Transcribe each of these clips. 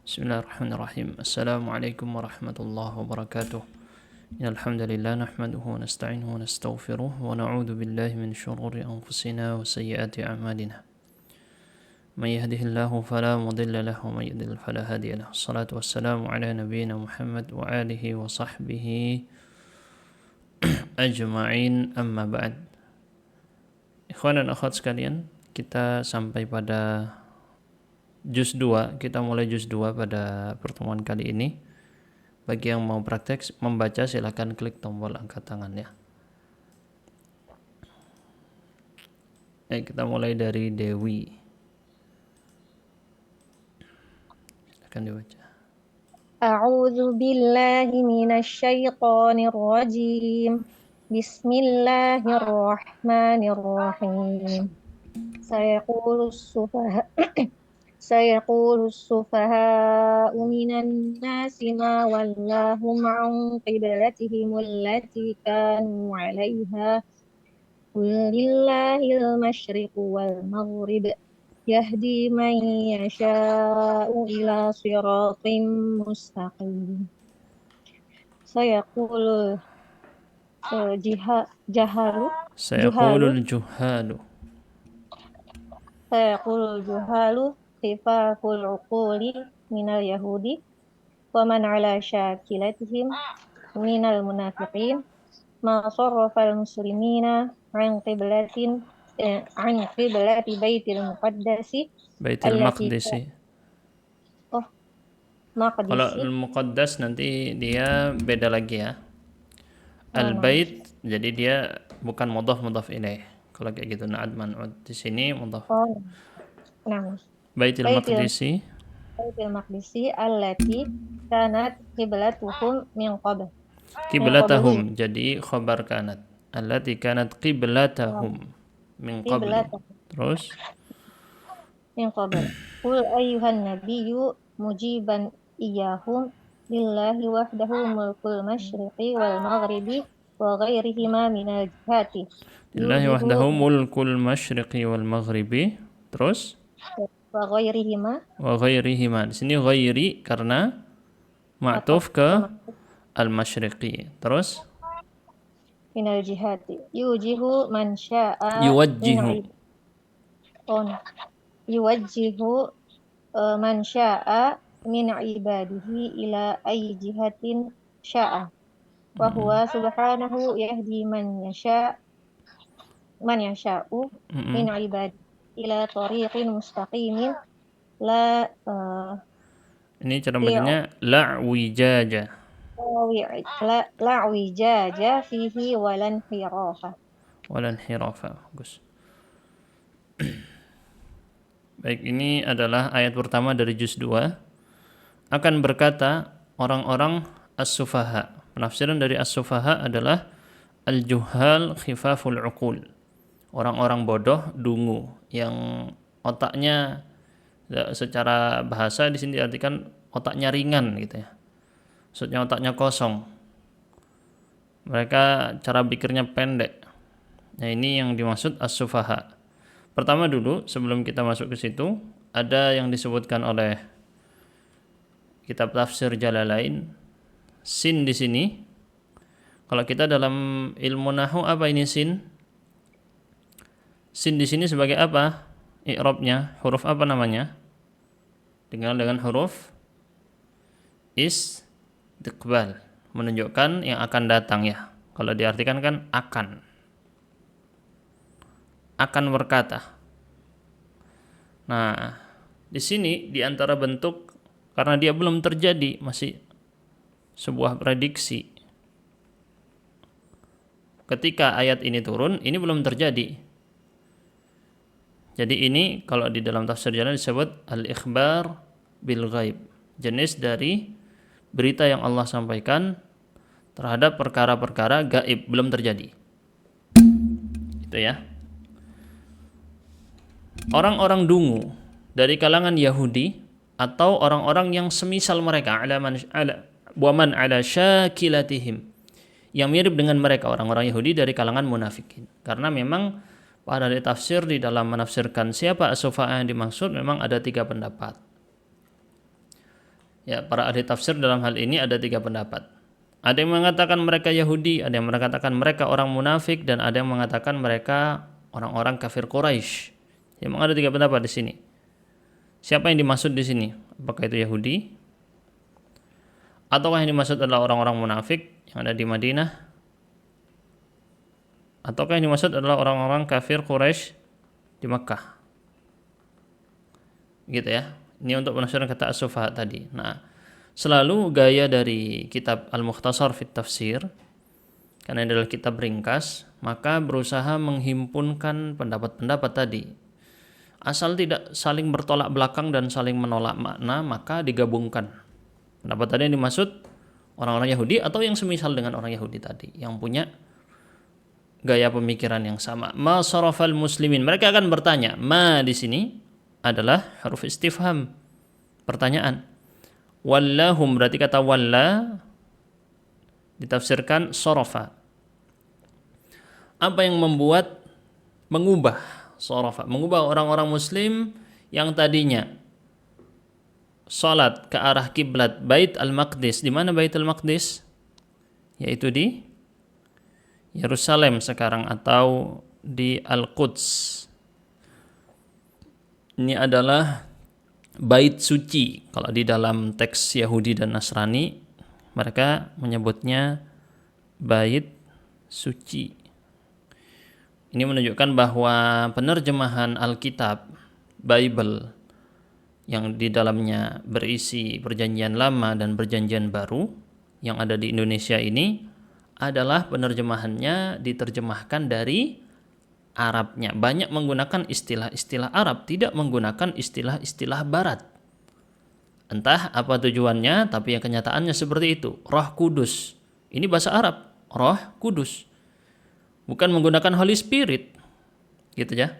Bismillahirrahmanirrahim. Assalamualaikum warahmatullahi wabarakatuh. Innal hamdalillah nahmaduhu wa nasta'inuhu wa nastaghfiruh wa na'udzu billahi min shururi anfusina wa sayyiati a'malina. May yahdihillahu fala mudilla lahu wa may yudlil fala hadiya lahu. Wassalatu wassalamu ala nabiyyina Muhammad wa alihi wa sahbihi ajma'in, amma ba'd. Ikhwan dan akhwat sekalian, kita sampai pada juz 2, kita mulai juz 2 pada pertemuan kali ini. Bagi yang mau praktek membaca silakan klik tombol angkat tangan ya. Kita mulai dari Dewi. Silakan dibaca. A'udzu billahi minasy syaithanir rajim. Bismillahirrahmanirrahim. سيقول السفهاء من الناس ما ولاهم عن قبلتهم التي كانوا عليها قل لله المشرق والمغرب يهدي من يشاء إلى صراط مستقيم سيقول الجهال خفاف العقول من اليهود ومن على شاكلتهم من المنافقين ما صرف المسلمين عن قبلة بيت المقدس Kalau al-muqaddas nanti dia beda lagi ya. Al-bait jadi dia bukan mudhaf ilaih. Kalau kayak gitu na'ad man'ud. Di sini mudhaf. Baitul Maqdisi allati kanat qiblatuhum min qabl. Qiblatahum jadi khabar kanat. Allati kanat qiblatahum min qabl. Terus min qabl. Qul ayyuhan nabiyyu mujiban iyyahum lillahi wahdahu mulkul masyriqi wal maghribi wa ghairihima minal jihati. Lillahi wahdahu mulkul masyriqi wal maghribi. Terus wa ghairihima. Di sini ghairi karena ma'tuf ke al-masyriqi. Terus minal jihati yuwajjihu man syaa man syaa min ibadihi ila ayyi jihatin syaa wa huwa subhanahu yahdi man yasha'u min ibadihi ila tariqin mustaqimin ini cara bacanya la wijaja fihi walan hirafa. Bagus. Baik, ini adalah ayat pertama dari juz 2. Akan berkata orang-orang as-sufaha. Penafsiran dari as-sufaha adalah al-juhal khifaful uqul. Orang-orang bodoh, dungu, yang otaknya secara bahasa di sini diartikan otaknya ringan gitu ya. Maksudnya otaknya kosong. Mereka cara pikirnya pendek. Nah, ini yang dimaksud as-sufaha. Pertama dulu, sebelum kita masuk ke situ, ada yang disebutkan oleh kitab tafsir Jalalain. Sin di sini. Kalau kita dalam ilmu nahwu, apa ini sin? Sin di sini sebagai apa? I'rabnya, huruf apa namanya? Dengan huruf istiqbal, menunjukkan yang akan datang ya. Kalau diartikan kan akan berkata. Nah, di sini di antara bentuk, karena dia belum terjadi, masih sebuah prediksi. Ketika ayat ini turun, ini belum terjadi. Jadi ini kalau di dalam tafsir Jalalain disebut al-ikhbar bil ghaib, jenis dari berita yang Allah sampaikan terhadap perkara-perkara gaib, belum terjadi. Itu ya. Orang-orang dungu dari kalangan Yahudi atau orang-orang yang semisal mereka, waman ala syakilatihim, yang mirip dengan mereka, orang-orang Yahudi dari kalangan munafikin. Karena memang para ahli tafsir di dalam menafsirkan siapa as-sufaha yang dimaksud memang ada 3 pendapat. Ya, para ahli tafsir dalam hal ini ada 3 pendapat. Ada yang mengatakan mereka Yahudi, ada yang mengatakan mereka orang munafik, dan ada yang mengatakan mereka orang-orang kafir Quraisy. Ya, memang ada 3 pendapat di sini. Siapa yang dimaksud di sini? Apakah itu Yahudi? Ataukah yang dimaksud adalah orang-orang munafik yang ada di Madinah? Ataukah yang dimaksud adalah orang-orang kafir Quraisy di Makkah? Gitu ya. Ini untuk penafsiran kata as-sufaha tadi. Nah, selalu gaya dari kitab Al-Mukhtasar fit Tafsir, karena ini adalah kitab ringkas, maka berusaha menghimpunkan pendapat-pendapat tadi. Asal tidak saling bertolak belakang dan saling menolak makna, maka digabungkan. Pendapat tadi yang dimaksud orang-orang Yahudi atau yang semisal dengan orang Yahudi tadi, yang punya gaya pemikiran yang sama. Ma sarafal muslimin. Mereka akan bertanya, ma di sini adalah huruf istifham, pertanyaan. Wallahum berarti kata walla ditafsirkan sarafa. Apa yang membuat mengubah sarafa, mengubah orang-orang muslim yang tadinya salat ke arah kiblat Bait Al-Maqdis. Di mana Bait Al-Maqdis? Yaitu di Yerusalem sekarang atau di Al-Quds. Ini adalah bait suci. Kalau di dalam teks Yahudi dan Nasrani, mereka menyebutnya bait suci. Ini menunjukkan bahwa penerjemahan Alkitab, Bible, yang di dalamnya berisi perjanjian lama dan perjanjian baru yang ada di Indonesia ini adalah penerjemahannya diterjemahkan dari Arabnya. Banyak menggunakan istilah-istilah Arab, tidak menggunakan istilah-istilah Barat. Entah apa tujuannya, tapi yang kenyataannya seperti itu. Roh Kudus, ini bahasa Arab, Roh Kudus. Bukan menggunakan Holy Spirit, gitu ya.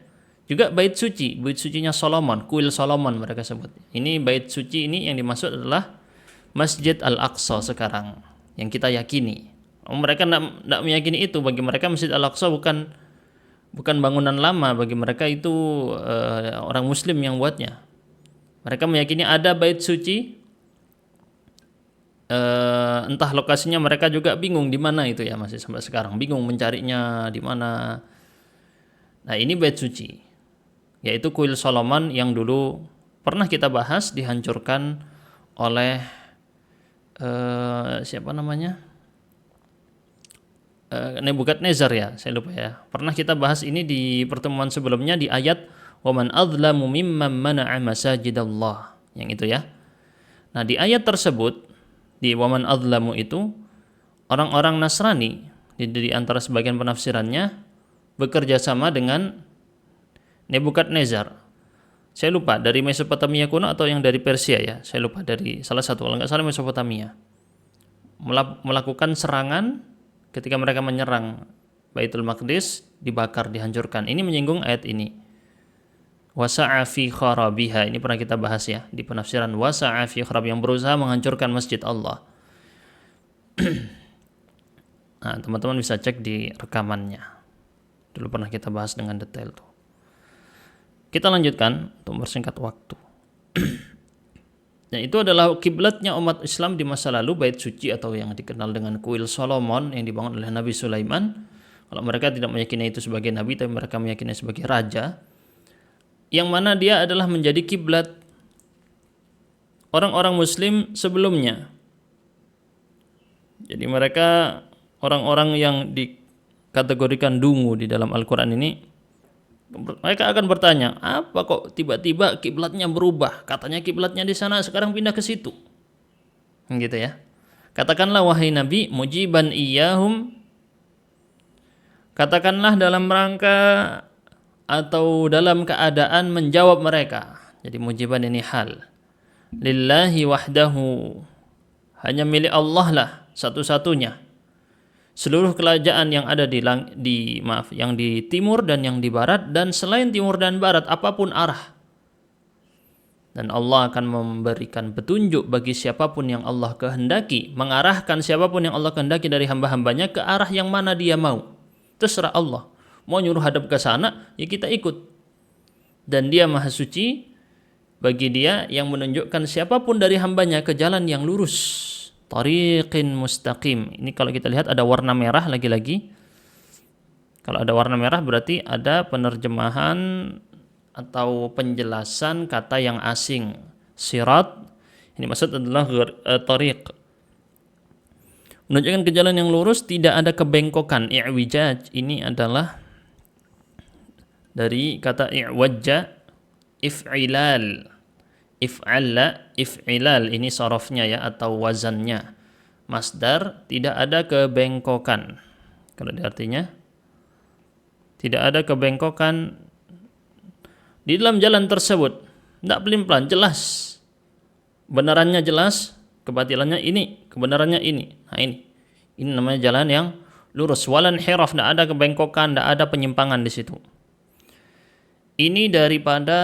Juga bait sucinya Solomon, kuil Solomon mereka sebut. Ini bait suci ini yang dimaksud adalah Masjid Al-Aqsa sekarang, yang kita yakini. Mereka tidak meyakini itu. Bagi mereka Masjid Al-Aqsa bukan bangunan lama, bagi mereka itu orang muslim yang buatnya. Mereka meyakini ada bait suci, entah lokasinya mereka juga bingung di mana itu ya, masih sampai sekarang bingung mencarinya di mana. Nah, ini bait suci, yaitu kuil Solomon yang dulu pernah kita bahas dihancurkan oleh siapa namanya? Nebukadnezar ya, saya lupa ya. Pernah kita bahas ini di pertemuan sebelumnya di ayat waman adzlamu mimman mana'a masajidallah, yang itu ya. Nah, di ayat tersebut di waman adzlamu itu orang-orang Nasrani di antara sebagian penafsirannya bekerja sama dengan Nebukadnezar. Saya lupa dari Mesopotamia kuno atau yang dari Persia ya. Saya lupa, dari salah satu, kalau nggak salah Mesopotamia. Melakukan serangan. Ketika mereka menyerang Baitul Maqdis, dibakar, dihancurkan. Ini menyinggung ayat ini. Wasa'a fi kharabiha. Ini pernah kita bahas ya di penafsiran wasa'a fi kharab, yang berusaha menghancurkan masjid Allah. Nah, teman-teman bisa cek di rekamannya. Dulu pernah kita bahas dengan detail tuh. Kita lanjutkan untuk mempersingkat waktu. Dan itu adalah kiblatnya umat Islam di masa lalu, bait suci atau yang dikenal dengan kuil Solomon yang dibangun oleh Nabi Sulaiman. Kalau mereka tidak meyakini itu sebagai nabi, tapi mereka meyakini sebagai raja, yang mana dia adalah menjadi kiblat orang-orang muslim sebelumnya. Jadi mereka orang-orang yang dikategorikan dungu di dalam Al-Quran ini, mereka akan bertanya, apa kok tiba-tiba kiblatnya berubah? Katanya kiblatnya di sana, sekarang pindah ke situ. Gitu ya. Katakanlah wahai Nabi, mujiban iyahum, katakanlah dalam rangka atau dalam keadaan menjawab mereka. Jadi mujiban ini hal. Lillahi wahdahu, hanya milik Allah lah satu-satunya. Seluruh kerajaan yang ada yang di timur dan yang di barat, dan selain timur dan barat apapun arah. Dan Allah akan memberikan petunjuk bagi siapapun yang Allah kehendaki, mengarahkan siapapun yang Allah kehendaki dari hamba-hambanya ke arah yang mana dia mau. Terserah Allah. Mau nyuruh hadap ke sana, ya kita ikut. Dan dia maha suci bagi dia yang menunjukkan siapapun dari hambanya ke jalan yang lurus. Tariqin mustaqim. Ini kalau kita lihat ada warna merah lagi-lagi. Kalau ada warna merah berarti ada penerjemahan atau penjelasan kata yang asing. Sirat, ini maksud adalah tariq. Menunjukkan ke jalan yang lurus, tidak ada kebengkokan. I'wijaj ini adalah dari kata i'wajja, if'ilal. If'alla, if'ilal, ini sorofnya ya atau wazannya. Masdar, tidak ada kebengkokan. Kalau di artinya, tidak ada kebengkokan di dalam jalan tersebut. Tidak pelin-pelan, jelas. Kebenarannya jelas, kebatilannya ini, kebenarannya ini. Nah ini. Ini namanya jalan yang lurus. Walan hiraf, tidak ada kebengkokan, tidak ada penyimpangan di situ. Ini daripada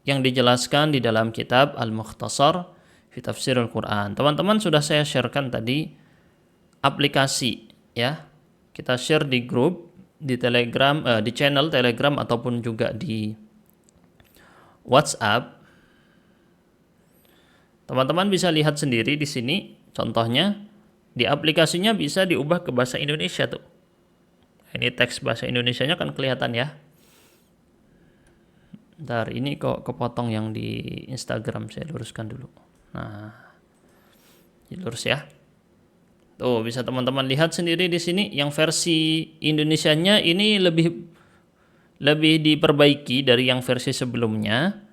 yang dijelaskan di dalam kitab Al-Mukhtasar fi Tafsirul Quran. Teman-teman sudah saya sharekan tadi aplikasi ya. Kita share di grup, di Telegram, di channel Telegram ataupun juga di WhatsApp. Teman-teman bisa lihat sendiri di sini contohnya di aplikasinya bisa diubah ke bahasa Indonesia tuh. Ini teks bahasa Indonesianya kan kelihatan ya. Bentar, ini kok kepotong yang di Instagram, saya luruskan dulu. Nah, dilurus ya. Tuh, bisa teman-teman lihat sendiri di sini yang versi Indonesianya ini lebih diperbaiki dari yang versi sebelumnya.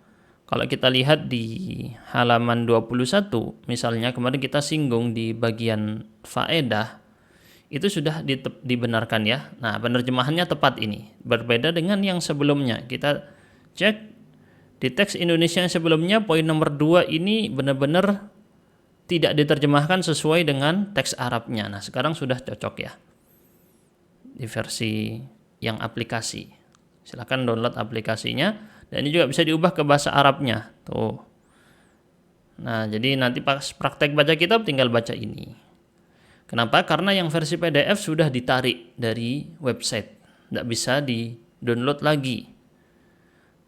Kalau kita lihat di halaman 21, misalnya kemarin kita singgung di bagian faedah, itu sudah dibenarkan ya. Nah, penerjemahannya tepat ini. Berbeda dengan yang sebelumnya. Kita cek di teks Indonesia yang sebelumnya, poin nomor 2 ini benar-benar tidak diterjemahkan sesuai dengan teks Arabnya. Nah, sekarang sudah cocok ya di versi yang aplikasi. Silahkan download aplikasinya, dan ini juga bisa diubah ke bahasa Arabnya. Tuh. Nah, jadi nanti pas praktek baca kitab tinggal baca ini. Kenapa? Karena yang versi PDF sudah ditarik dari website. Tidak bisa di-download lagi.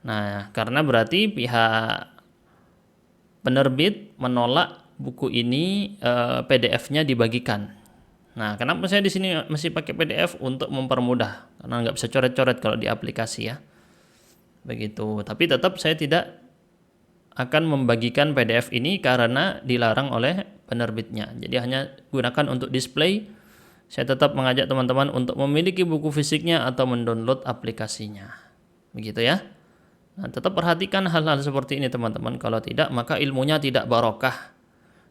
Nah, karena berarti pihak penerbit menolak buku ini PDF-nya dibagikan. Nah, kenapa saya di sini masih pakai PDF? Untuk mempermudah, karena nggak bisa coret-coret kalau di aplikasi ya. Begitu. Tapi tetap saya tidak akan membagikan PDF ini karena dilarang oleh penerbitnya. Jadi hanya gunakan untuk display. Saya tetap mengajak teman-teman untuk memiliki buku fisiknya atau mendownload aplikasinya. Begitu ya. Nah, tetap perhatikan hal-hal seperti ini teman-teman. Kalau tidak, maka ilmunya tidak barokah.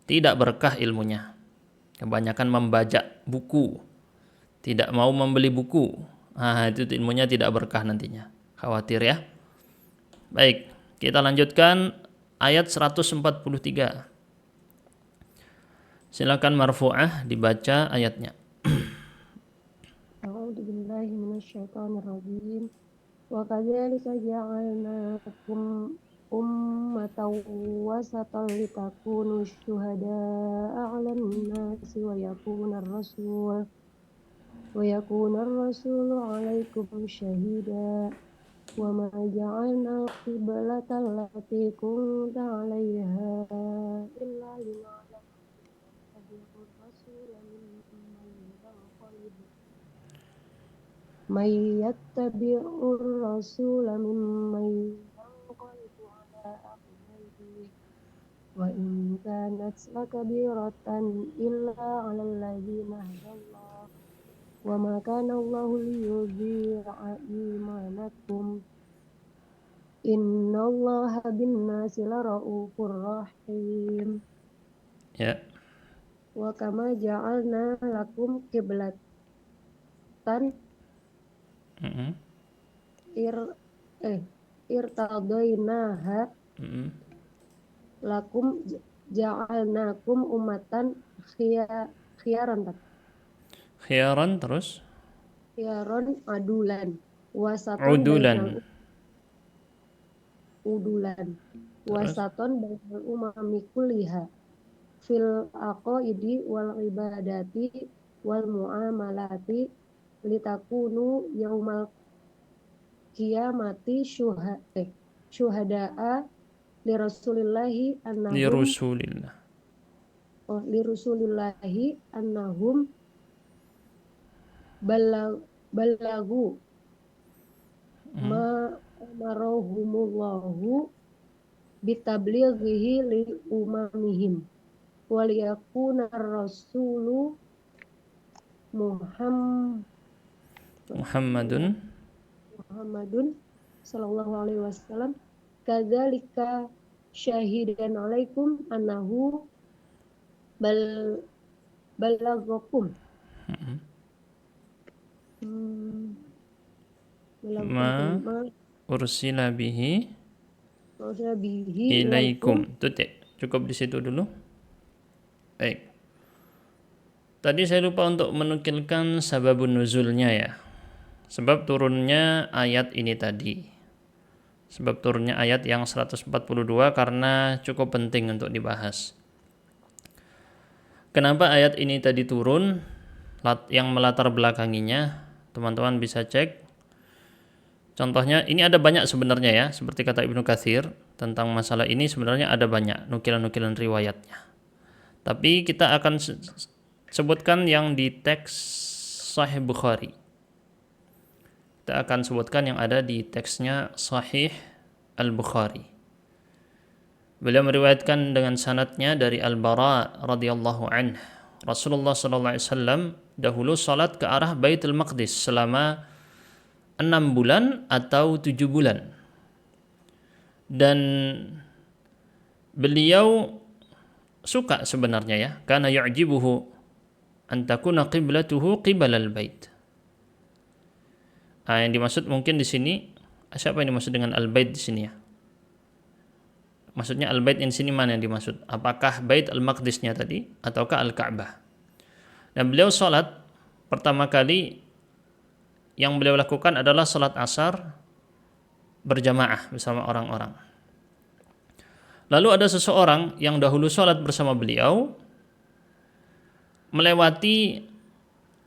Tidak berkah ilmunya. Kebanyakan membajak buku. Tidak mau membeli buku. Nah, itu ilmunya tidak berkah nantinya. Khawatir ya. Baik, kita lanjutkan ayat 143. Silakan marfu'ah dibaca ayatnya. A'udzu billahi minasyaitonir rajim. Wa kadzalika ja'alnakum ummatan wasatan litakunu syuhada'a 'alan nasi wa yakuna ar-rasulu 'alaikum syahida. Wa ma ja'alna al-qiblata allati kunta 'alaiha illa lina'lama rasula may yattabi'ur rasula mimman yanqalibu ala aqibaihi wa in kanat lakabiratan illa 'alal ladzina hadallah wa ma kana Allahu liyudhi'a imanakum innallaha bin-nasi laraufur rahim. Ya. Wa kama ja'alna lakum qiblatan irtadainaha lakum ja'alnakum ummatan khiyaran terus adulan udulan wasaton bainal umami kulliha fil aqaidi wal ibadati wal muamalati litakunu yaumal qiyamati syuhada'a li Rasulillahi Li annahum Rasulillah. li Rasulillahi annahum balagu ma amarahumullahu bitablighihi li umamihim waliyakuna rasulu Muhammadun Muhammadun sallallahu alaihi wasallam kadzalika syahidan alaikum annahu bal balaghakum ma ma ursila bihi bihi ilaikum. ilaikum. Tutik. Cukup di situ dulu. Baik. Tadi saya lupa untuk menukilkan sababun nuzulnya ya. Sebab turunnya ayat ini tadi. Sebab turunnya ayat yang 142 karena cukup penting untuk dibahas. Kenapa ayat ini tadi turun? Yang melatar belakanginya, teman-teman bisa cek. Contohnya, ini ada banyak sebenarnya ya, seperti kata Ibnu Katsir tentang masalah ini sebenarnya ada banyak nukilan-nukilan riwayatnya. Tapi kita akan sebutkan yang di teks Sahih Bukhari. Kita akan sebutkan yang ada di teksnya Sahih Al-Bukhari. Beliau meriwayatkan dengan sanadnya dari Al-Bara radhiyallahu anhu. Rasulullah sallallahu alaihi wasallam dahulu salat ke arah Baitul Maqdis selama 6 bulan atau 7 bulan. Dan beliau suka sebenarnya ya, karena yu'jibuhu an takuna qiblatuhu qibalal bait. Yang dimaksud mungkin di sini, siapa yang dimaksud dengan al-bait di sini ya? Maksudnya al-bait di sini mana yang dimaksud? Apakah Bait al-Maqdisnya tadi ataukah al-Ka'bah? Dan beliau salat pertama kali yang beliau lakukan adalah salat asar berjamaah bersama orang-orang. Lalu ada seseorang yang dahulu salat bersama beliau melewati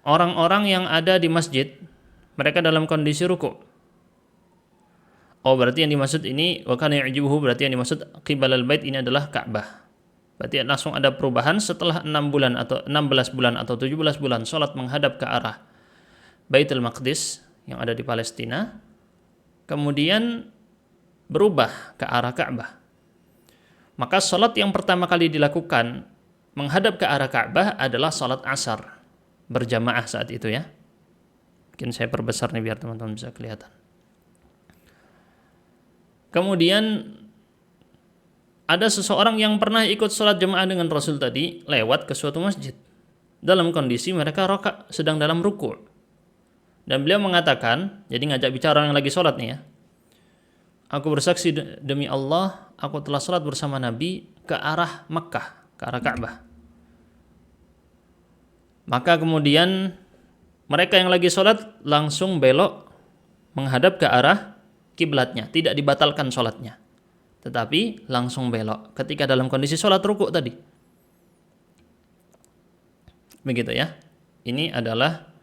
orang-orang yang ada di masjid, mereka dalam kondisi ruku'. Oh, berarti yang dimaksud ini wa kana yu'jibuhu, berarti yang dimaksud qibalal bait ini adalah Ka'bah. Berarti langsung ada perubahan setelah 6 bulan atau 16 bulan atau 17 bulan salat menghadap ke arah Baitul Maqdis yang ada di Palestina, kemudian berubah ke arah Ka'bah. Maka salat yang pertama kali dilakukan menghadap ke arah Ka'bah adalah salat asar berjamaah saat itu ya. Mungkin saya perbesar nih biar teman-teman bisa kelihatan. Kemudian ada seseorang yang pernah ikut sholat jemaah dengan Rasul tadi lewat ke suatu masjid dalam kondisi mereka sedang dalam ruku'. Dan beliau mengatakan, jadi ngajak bicara orang yang lagi sholat nih ya, aku bersaksi demi Allah, aku telah sholat bersama Nabi ke arah Makkah, ke arah Ka'bah. Maka kemudian mereka yang lagi sholat langsung belok menghadap ke arah kiblatnya, tidak dibatalkan sholatnya, tetapi langsung belok ketika dalam kondisi sholat rukuk tadi. Begitu ya. Ini adalah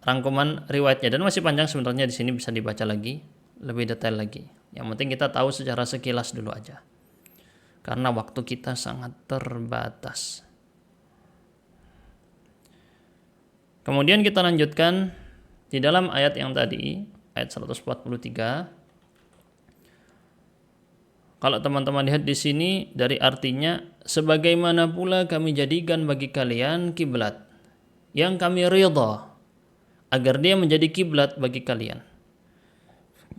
rangkuman riwayatnya dan masih panjang sebenarnya, di sini bisa dibaca lagi lebih detail lagi. Yang penting kita tahu secara sekilas dulu aja, karena waktu kita sangat terbatas. Kemudian kita lanjutkan di dalam ayat yang tadi, ayat 143. Kalau teman-teman lihat di sini dari artinya, sebagaimana pula kami jadikan bagi kalian kiblat yang kami ridha agar dia menjadi kiblat bagi kalian.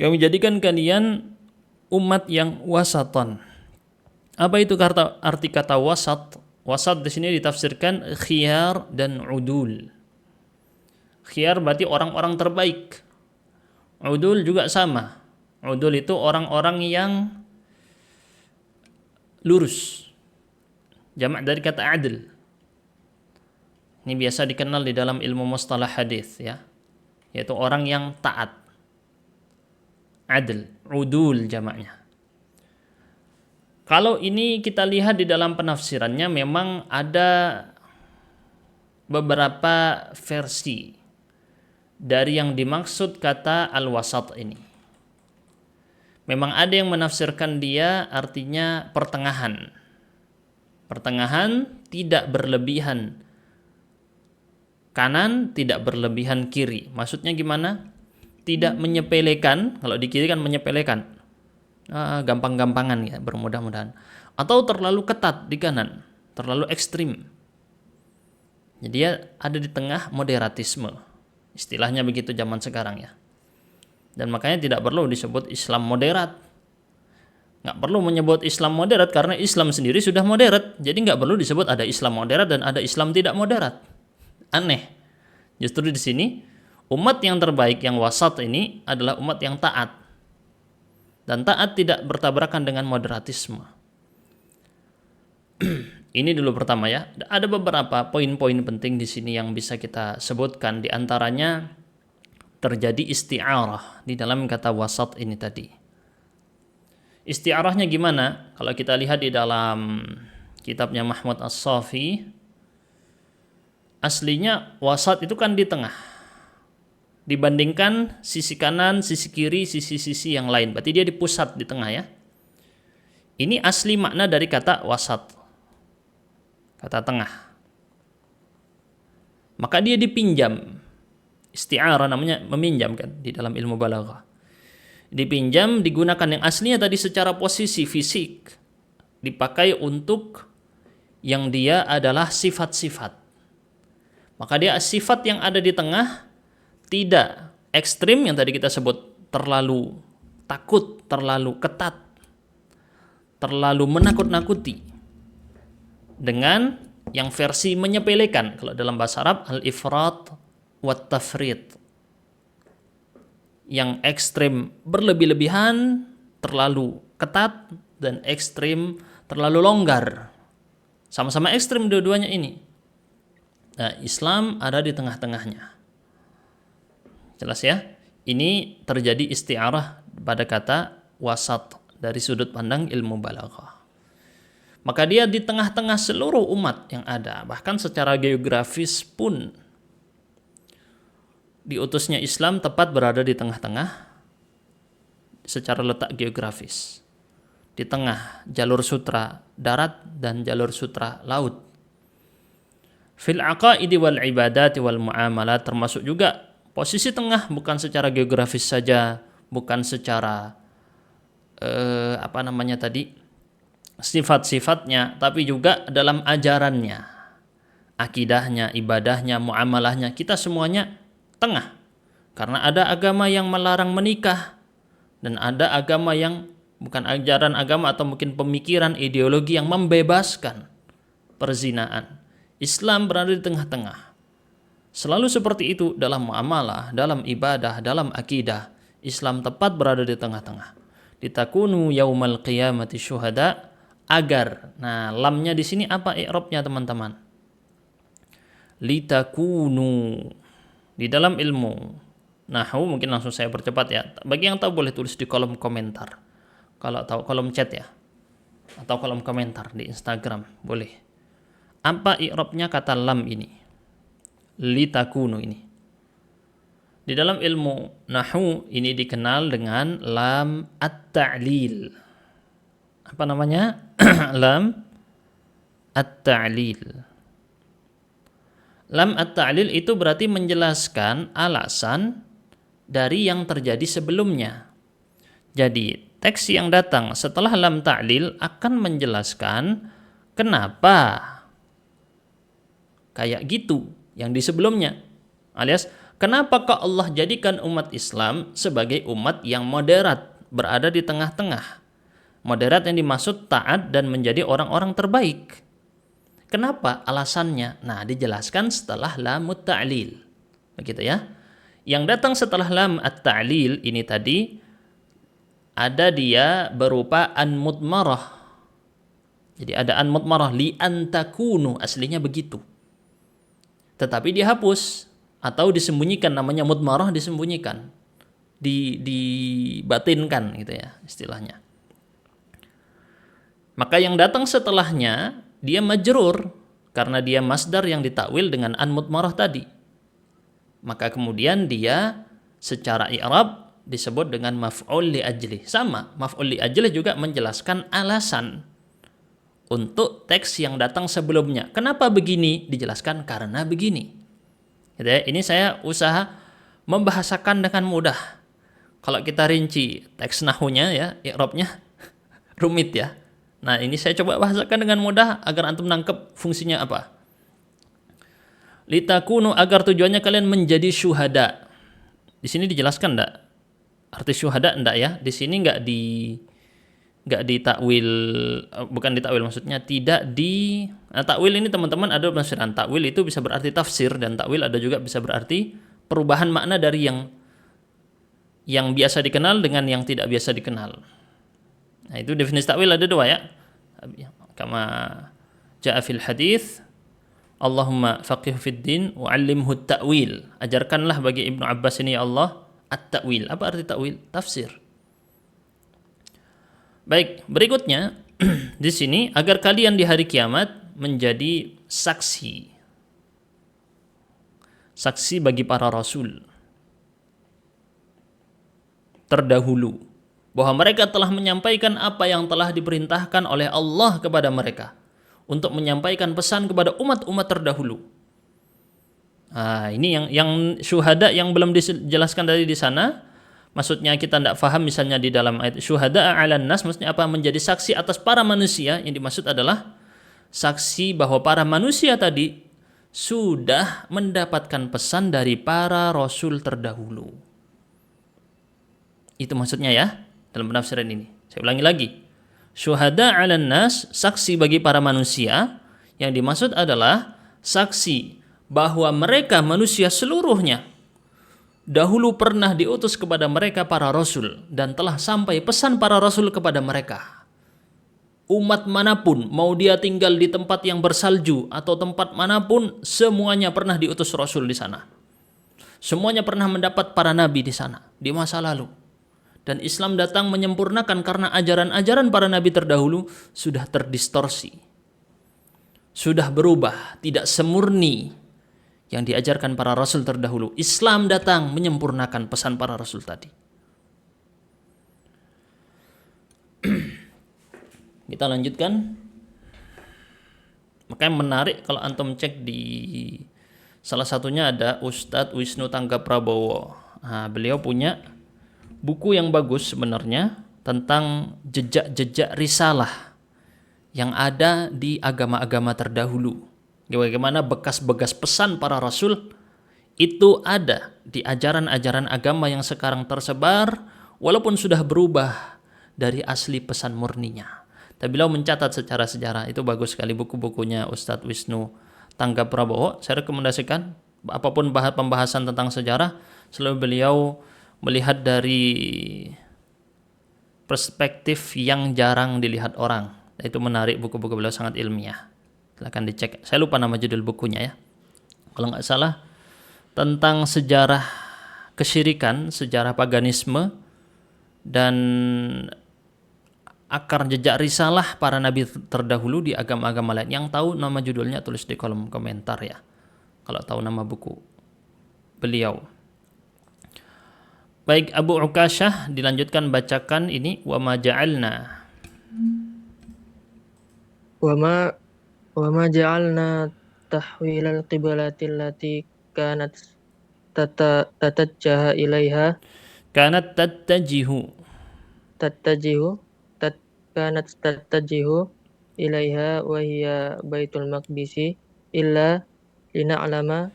Kami jadikan kalian umat yang wasatan. Apa itu arti kata wasat? Wasat di sini ditafsirkan khiyar dan udul. Khiyar berarti orang-orang terbaik. Udul juga sama. Udul itu orang-orang yang lurus, jamak dari kata adil. Ini biasa dikenal di dalam ilmu mustalah hadis ya, yaitu orang yang taat. Adil, udul jamaknya. Kalau ini kita lihat di dalam penafsirannya, memang ada beberapa versi dari yang dimaksud kata al-wasat ini. Memang ada yang menafsirkan dia artinya pertengahan. Pertengahan, tidak berlebihan kanan, tidak berlebihan kiri. Maksudnya gimana? Tidak menyepelekan, kalau di kiri kan menyepelekan. Gampang-gampangan ya, bermudah-mudahan. Atau terlalu ketat di kanan, terlalu ekstrim. Jadi dia ada di tengah moderatisme. Istilahnya begitu zaman sekarang ya. Dan makanya tidak perlu disebut Islam moderat. Nggak perlu menyebut Islam moderat karena Islam sendiri sudah moderat. Jadi nggak perlu disebut ada Islam moderat dan ada Islam tidak moderat. Aneh. Justru di sini umat yang terbaik, yang wasat ini adalah umat yang taat. Dan taat tidak bertabrakan dengan moderatisme. Ini dulu pertama ya. Ada beberapa poin-poin penting di sini yang bisa kita sebutkan. Di antaranya terjadi isti'arah di dalam kata wasat ini tadi. Isti'arahnya gimana? Kalau kita lihat di dalam kitabnya Mahmud As-Safi, aslinya wasat itu kan di tengah. Dibandingkan sisi kanan, sisi kiri, sisi-sisi yang lain. Berarti dia di pusat, di tengah ya. Ini asli makna dari kata wasat. Kata tengah. Maka dia dipinjam. Isti'arah namanya meminjam kan di dalam ilmu balaghah. Dipinjam, digunakan yang aslinya tadi secara posisi fisik. Dipakai untuk yang dia adalah sifat-sifat. Maka dia sifat yang ada di tengah tidak ekstrim yang tadi kita sebut terlalu takut, terlalu ketat, terlalu menakut-nakuti. Dengan yang versi menyepelekan. Kalau dalam bahasa Arab al-ifrat wat tafrit, yang ekstrim berlebih-lebihan, terlalu ketat, dan ekstrim terlalu longgar. Sama-sama ekstrim dua-duanya ini. Nah, Islam ada di tengah-tengahnya. Jelas ya? Ini terjadi isti'arah pada kata wasat dari sudut pandang ilmu balaghah. Maka dia di tengah-tengah seluruh umat yang ada, bahkan secara geografis pun diutusnya Islam tepat berada di tengah-tengah secara letak geografis. Di tengah jalur sutra darat dan jalur sutra laut. Fil aqaidi wal ibadati wal muamalat, termasuk juga posisi tengah, bukan secara geografis saja, bukan secara sifat-sifatnya, tapi juga dalam ajarannya, akidahnya, ibadahnya, muamalahnya, kita semuanya tengah. Karena ada agama yang melarang menikah dan ada agama yang bukan ajaran agama atau mungkin pemikiran ideologi yang membebaskan perzinaan. Islam berada di tengah-tengah. Selalu seperti itu dalam muamalah, dalam ibadah, dalam akidah. Islam tepat berada di tengah-tengah. Litakunu yaumal qiyamati syuhada, agar. Nah, lamnya di sini apa i'rabnya teman-teman? Litakunu. Di dalam ilmu nahwu mungkin langsung saya percepat ya. Bagi yang tahu boleh tulis di kolom komentar. Kalau tahu kolom chat ya. Atau kolom komentar di Instagram, boleh. Apa i'rabnya kata lam ini? Litakunu ini. Di dalam ilmu nahwu ini dikenal dengan lam at-ta'lil. Apa namanya? Lam at-ta'lil. Lam at-ta'lil itu berarti menjelaskan alasan dari yang terjadi sebelumnya. Jadi teks yang datang setelah lam ta'lil akan menjelaskan kenapa kayak gitu yang di sebelumnya. Alias kenapa kok Allah jadikan umat Islam sebagai umat yang moderat, berada di tengah-tengah. Moderat yang dimaksud taat dan menjadi orang-orang terbaik. Kenapa? Alasannya. Nah, dijelaskan setelah lam at-ta'lil. Begitu ya. Yang datang setelah lam at-ta'lil ini tadi ada dia berupa an mudmarah. Jadi ada an mudmarah li antakunu, aslinya begitu. Tetapi dihapus atau disembunyikan, namanya mudmarah, disembunyikan. Dibatinkan gitu ya istilahnya. Maka yang datang setelahnya dia majrur karena dia masdar yang ditakwil dengan an mudmarah tadi. Maka kemudian dia secara i'rab disebut dengan maf'ul li ajli. Sama, maf'ul li ajli juga menjelaskan alasan untuk teks yang datang sebelumnya. Kenapa begini? Dijelaskan karena begini. Gitu ya. Ini saya usaha membahasakan dengan mudah. Kalau kita rinci teks nahunya ya, i'rabnya rumit ya. Nah, ini saya coba bahasakan dengan mudah agar antum nangkep fungsinya apa. Litakunu, agar tujuannya kalian menjadi syuhada. Di sini dijelaskan enggak? Arti syuhada enggak ya? Di sini enggak ditakwil, bukan ditakwil maksudnya tidak di takwil ini teman-teman ada penafsiran. Takwil itu bisa berarti tafsir dan takwil ada juga bisa berarti perubahan makna dari yang biasa dikenal dengan yang tidak biasa dikenal. Nah, itu definisi takwil ada dua ya. Kama jaa fil hadits, Allahumma faqih fid din wa 'allimhu at-ta'wil. Ajarkanlah bagi Ibnu Abbas ini ya Allah at-ta'wil. Apa arti ta'wil? Tafsir. Baik, berikutnya di sini agar kalian di hari kiamat menjadi saksi. Saksi bagi para rasul terdahulu bahwa mereka telah menyampaikan apa yang telah diperintahkan oleh Allah kepada mereka untuk menyampaikan pesan kepada umat-umat terdahulu. Nah, ini yang syuhada yang belum dijelaskan tadi di sana. Maksudnya kita tidak faham misalnya di dalam ayat syuhada 'alan nas, maksudnya apa? Menjadi saksi atas para manusia. Yang dimaksud adalah saksi bahwa para manusia tadi sudah mendapatkan pesan dari para rasul terdahulu. Itu maksudnya ya dalam penafsiran ini. Saya ulangi lagi. Syuhada 'alan nas, saksi bagi para manusia. Yang dimaksud adalah saksi bahwa mereka manusia seluruhnya dahulu pernah diutus kepada mereka para rasul dan telah sampai pesan para rasul kepada mereka. Umat manapun, mau dia tinggal di tempat yang bersalju atau tempat manapun, semuanya pernah diutus rasul di sana. Semuanya pernah mendapat para nabi di sana di masa lalu. Dan Islam datang menyempurnakan karena ajaran-ajaran para nabi terdahulu sudah terdistorsi. Sudah berubah, tidak semurni yang diajarkan para rasul terdahulu. Islam datang menyempurnakan pesan para rasul tadi. Kita lanjutkan. Makanya menarik kalau antum cek di salah satunya ada Ustadz Wisnu Tangga Prabowo. Nah, beliau punya buku yang bagus sebenarnya tentang jejak-jejak risalah yang ada di agama-agama terdahulu. Bagaimana bekas-bekas pesan para rasul itu ada di ajaran-ajaran agama yang sekarang tersebar walaupun sudah berubah dari asli pesan murninya. Tapi beliau mencatat secara sejarah. Itu bagus sekali buku-bukunya Ustadz Wisnu Tangga Prabowo. Saya rekomendasikan apapun pembahasan tentang sejarah selalu beliau melihat dari perspektif yang jarang dilihat orang. Itu menarik, buku-buku beliau sangat ilmiah. Silahkan dicek. Saya lupa nama judul bukunya ya. Kalau nggak salah tentang sejarah kesyirikan, sejarah paganisme dan akar jejak risalah para nabi terdahulu di agama-agama lain. Yang tahu nama judulnya tulis di kolom komentar ya. Kalau tahu nama buku beliau. Baik, Abu Ukasyah dilanjutkan bacakan ini wa ma ja'alna. Wa ma ja'alna tahwilal qiblati allati kanat tatajjaha ilaiha Kanat tattajihu kanat tattajihu ilaiha wa hiya baitul maqdisi illa lina'lama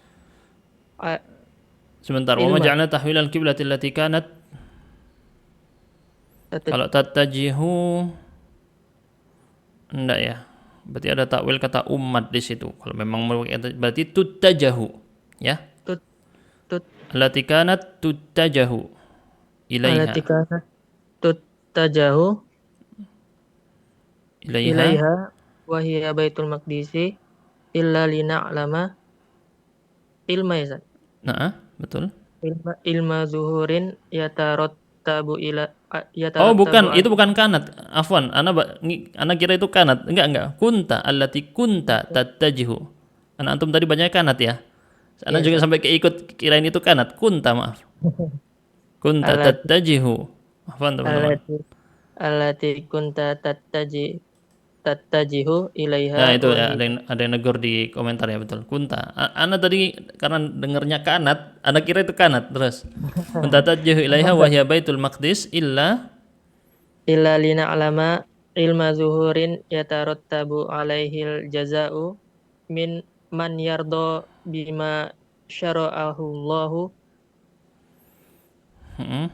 sebentar. Wa ma ja'alna tahwilal qiblati allati kanat. Kalau tattajihu enggak ya. Berarti ada takwil kata umat di situ. Kalau memang berarti tuttajahu, ya. Allati kanat tuttajahu ilaiha. Allati kanat tuttajahu ilaiha wa hiya baitul maqdisi illa lina'lama ilma ya. Nah, betul. Ilma zuhurin yatarattabu ila Oh, bukan, itu bukan kanat. Afwan, ana kira itu kanat. Enggak. Kunta allati kunta tattajihu. Antum tadi bacanya kanat ya. Ana juga sampai keikut kirain itu kanat. Kunta, maaf. Kunta Allati tattajihu. Afwan teman-teman. allati allati kunta tattajihu Ya ilaiha itu wa ya hiya. ada yang negor di komentar ya betul. Kunta. Ana tadi karena dengernya kanat, ana kira itu kanat terus. Kunta tattajihu ilaiha wa hiya baitul maqdis Illa lina'lama ilma zuhurin yatarattabu alaihil jaza'u min man yardo bima syara'ahu Allahu mm,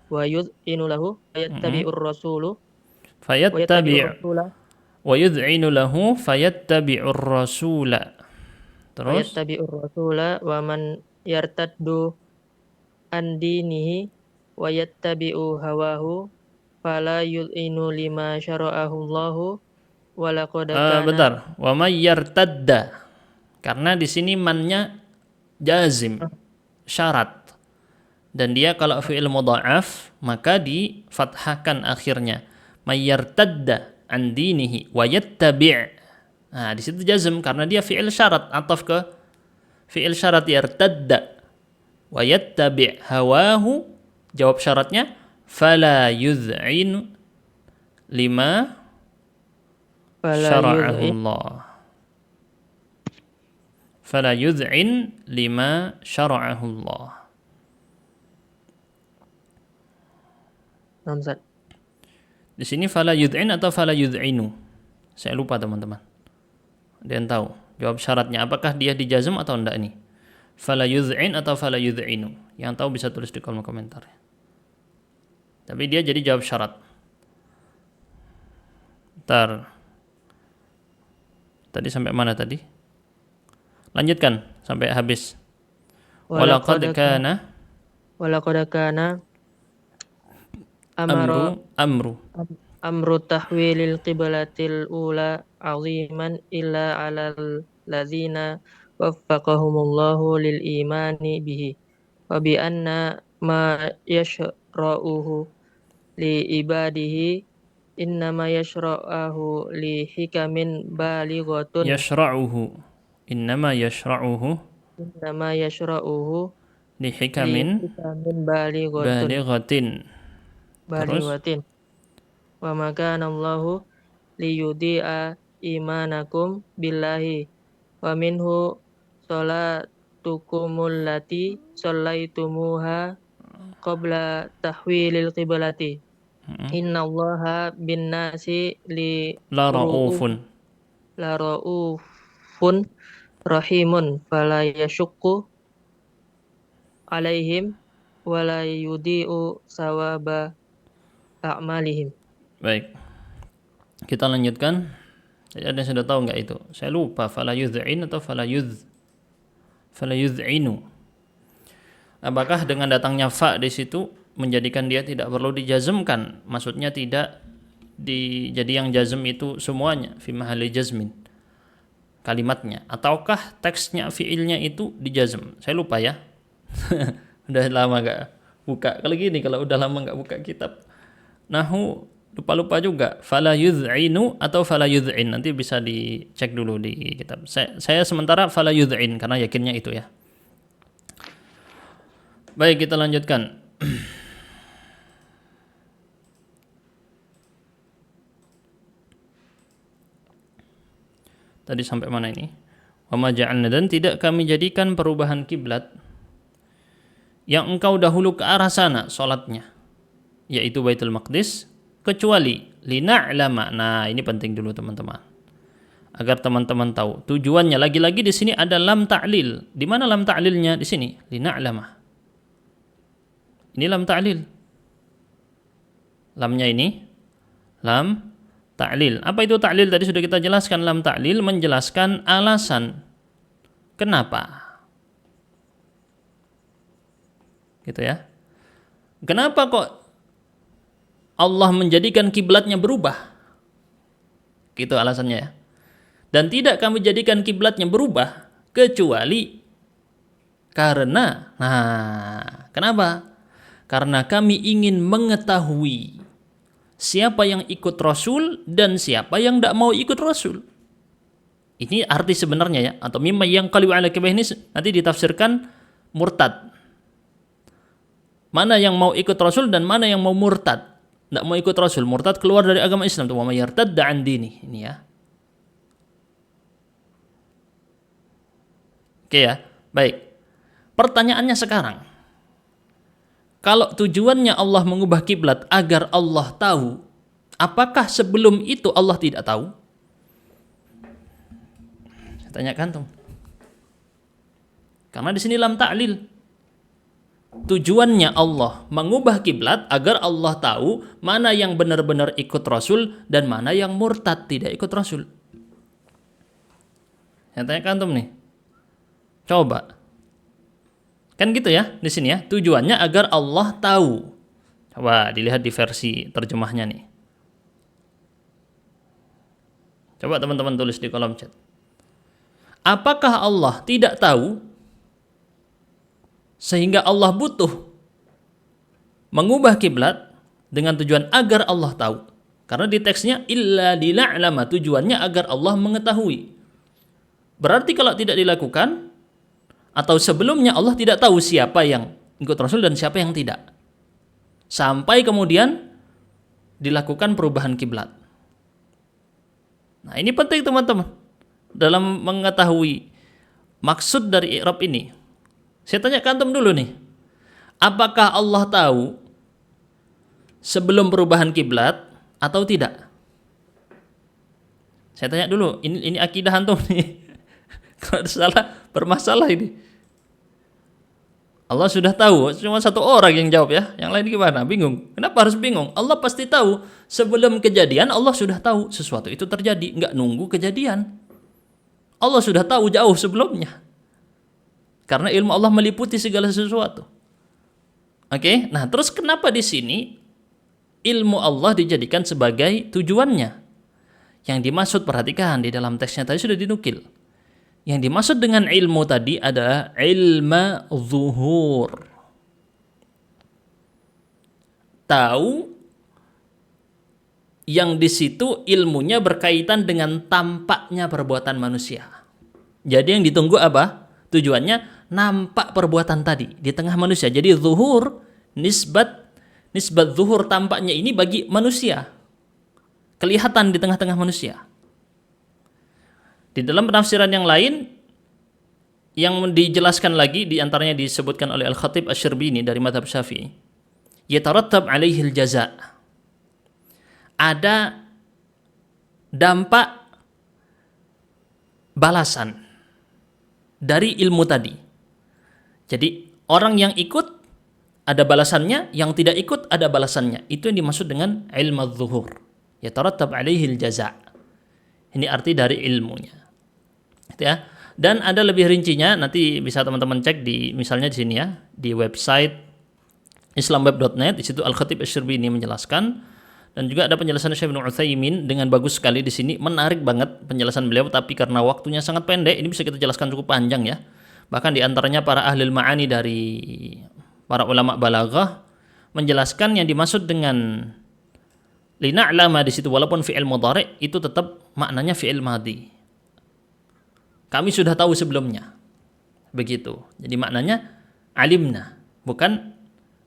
wa yud'inu lahu mm, wa yattabi'ur fayattabi' rasula wa yud'inu lahu fayattabi'ur rasula. wa Terus yattabi'ur rasula wa man yartaddu an dinihi wa yattabi'u hawahu fala yud'inu lima syara'ahu Allahu wa laqad kana bentar. Wa may yartadda. Karena di sini mannya jazim, syarat. Dan dia kalau fi'il mudha'af maka difathahkan akhirnya. May yartadda an dinihi wa yattabi'. Nah, di situ jazm karena dia fi'il syarat, ataf ke fi'il syarat yartadda wa yattabi' hawahu, jawab syaratnya fala yud'in lima fala syara'ahu yud'in. Allah. Fala yud'in lima syara'ahu Allah. Namzat. Di sini fala yud'in atau fala yud'inu? Saya lupa teman-teman. Ada yang tahu jawab syaratnya apakah dia dijazm atau enggak ini? Fala yud'in atau fala yud'inu? Yang tahu bisa tulis di kolom komentar. Tapi dia jadi jawab syarat. Ntar. Tadi sampai mana tadi? Lanjutkan sampai habis. Walaqad kana amru amru tahwilil qiblatil ula aziman illa alal ladzina waffaqahumullahu lil imani bihi wa bi anna ma yashra'uhu li ibadihi innama yashra'uhu li hikamin balighatun yashra'uhu. Innama yashra'uhu innama yashra'uhu li li hikamin hikamin balighatun balighatin. Terus balighatin wa ma kana Allahu liyudhi'a imanakum billahi wa minhu salatukumul lati sallaitumuha qabla tahwilil qiblati innallaha bin nasi la raufun. la raufun rahimun fala yashukku alaihim wala yudhi'u sawaba a'malihim. Baik. Kita lanjutkan. Jadi ada yang sudah tahu enggak itu? Saya lupa fala yud'in atau fala yud'inu. Apakah dengan datangnya fa di situ menjadikan dia tidak perlu dijazmkan? Maksudnya tidak jadi yang jazm itu semuanya fi mahalli jazmin kalimatnya, ataukah teksnya fiilnya itu dijazm? Saya lupa ya. Udah lama enggak buka. Kalau udah lama enggak buka kitab Nahu lupa-lupa juga. Fala yud'inu atau fala yud'in. Nanti bisa dicek dulu di kitab. Saya sementara fala yud'in karena yakinnya itu ya. Baik, kita lanjutkan. Tadi sampai mana ini? Wa ma ja'alna, dan tidak kami jadikan perubahan kiblat yang engkau dahulu ke arah sana salatnya, yaitu Baitul Maqdis, kecuali lina'lama. Nah, ini penting dulu teman-teman. Agar teman-teman tahu. Tujuannya lagi-lagi di sini ada lam ta'lil. Di mana lam ta'lilnya? Di sini, lina'lama. Ini lam ta'lil. Lamnya ini lam ta'lil. Apa itu ta'lil? Tadi sudah kita jelaskan. Lam ta'lil menjelaskan alasan. Kenapa? Gitu ya. Kenapa kok Allah menjadikan kiblatnya berubah? Gitu alasannya ya. Dan tidak kami jadikan kiblatnya berubah kecuali karena, kenapa? Karena kami ingin mengetahui siapa yang ikut Rasul dan siapa yang tidak mau ikut Rasul. Ini arti sebenarnya ya. Atau mimma yang qalibu ala kibah ini nanti ditafsirkan murtad. Mana yang mau ikut Rasul dan mana yang mau murtad. Tidak mau ikut Rasul, murtad keluar dari agama Islam. Wa may yartadda an dini. Ini ya. Oke ya, baik. Pertanyaannya sekarang, kalau tujuannya Allah mengubah kiblat agar Allah tahu, apakah sebelum itu Allah tidak tahu? Saya tanyakan tuh. Karena di sini lam ta'lil. Tujuannya Allah mengubah kiblat agar Allah tahu mana yang benar-benar ikut Rasul dan mana yang murtad tidak ikut Rasul. Saya tanyakan tuh nih. Coba. Kan gitu ya di sini ya. Tujuannya agar Allah tahu. Coba dilihat di versi terjemahnya nih. Coba teman-teman tulis di kolom chat. Apakah Allah tidak tahu sehingga Allah butuh mengubah kiblat dengan tujuan agar Allah tahu? Karena di teksnya illa liya'lama, tujuannya agar Allah mengetahui. Berarti kalau tidak dilakukan atau sebelumnya Allah tidak tahu siapa yang ikut Rasul dan siapa yang tidak. Sampai kemudian dilakukan perubahan kiblat. Nah, ini penting teman-teman dalam mengetahui maksud dari i'rab ini. Saya tanya ke antum dulu nih. Apakah Allah tahu sebelum perubahan kiblat atau tidak? Saya tanya dulu, ini akidah antum nih. Kalau salah bermasalah ini. Allah sudah tahu, cuma satu orang yang jawab ya, yang lain gimana? Bingung. Kenapa harus bingung? Allah pasti tahu. Sebelum kejadian Allah sudah tahu sesuatu itu terjadi, nggak nunggu kejadian. Allah sudah tahu jauh sebelumnya. Karena ilmu Allah meliputi segala sesuatu. Oke, nah terus kenapa di sini ilmu Allah dijadikan sebagai tujuannya? Yang dimaksud, perhatikan di dalam teksnya tadi sudah dinukil. Yang dimaksud dengan ilmu tadi adalah ilma zuhur. Tahu yang di situ ilmunya berkaitan dengan tampaknya perbuatan manusia. Jadi yang ditunggu apa? Tujuannya nampak perbuatan tadi di tengah manusia. Jadi zuhur, nisbat zuhur tampaknya ini bagi manusia. Kelihatan di tengah-tengah manusia. Di dalam penafsiran yang lain yang dijelaskan lagi, di antaranya disebutkan oleh Al-Khatib Asy-Syarbini dari mazhab Syafi'i, yatarattab alaihi al-jaza'. Ada dampak balasan dari ilmu tadi. Jadi orang yang ikut ada balasannya, yang tidak ikut ada balasannya. Itu yang dimaksud dengan ilmu zuhur. Yatarattab alaihi al-jaza'. Ini arti dari ilmunya. Ya. Dan ada lebih rincinya, nanti bisa teman-teman cek di misalnya di sini ya, di website islamweb.net. Di situ Al-Khatib Asy-Syarbini menjelaskan, dan juga ada penjelasan Syekh Ibnu Utsaimin dengan bagus sekali di sini, menarik banget penjelasan beliau, tapi karena waktunya sangat pendek ini bisa kita jelaskan cukup panjang ya. Bahkan di antaranya para ahli ma'ani dari para ulama balaghah menjelaskan yang dimaksud dengan lina'lama di situ walaupun fi'il mudhari' itu tetap maknanya fi'il madhi. Kami sudah tahu sebelumnya. Begitu. Jadi maknanya alimna, bukan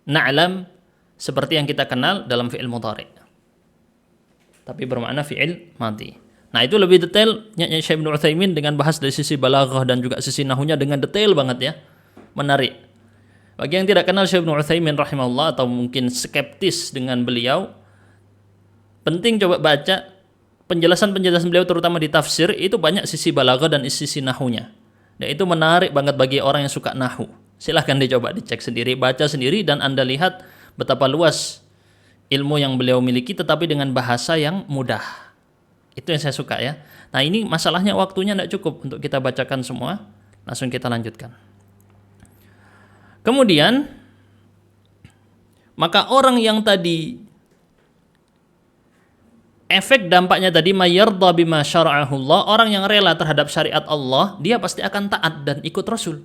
na'lam seperti yang kita kenal dalam fi'il mudhari'. Tapi bermakna fi'il madhi. Nah, itu lebih detailnya Syekh Ibnu Utsaimin dengan bahas dari sisi balaghah dan juga sisi nahwunya dengan detail banget ya. Menarik. Bagi yang tidak kenal Syekh Ibnu Utsaimin rahimahullah atau mungkin skeptis dengan beliau, penting coba baca penjelasan-penjelasan beliau terutama di tafsir, itu banyak sisi balaghah dan sisi nahwunya. Dan itu menarik banget bagi orang yang suka nahwu. Silahkan dicoba dicek sendiri, baca sendiri, dan Anda lihat betapa luas ilmu yang beliau miliki tetapi dengan bahasa yang mudah. Itu yang saya suka ya. Nah, ini masalahnya waktunya tidak cukup untuk kita bacakan semua. Langsung kita lanjutkan. Kemudian maka orang yang tadi efek dampaknya tadi mayyardha bima syara'ahullah, orang yang rela terhadap syariat Allah, dia pasti akan taat dan ikut Rasul.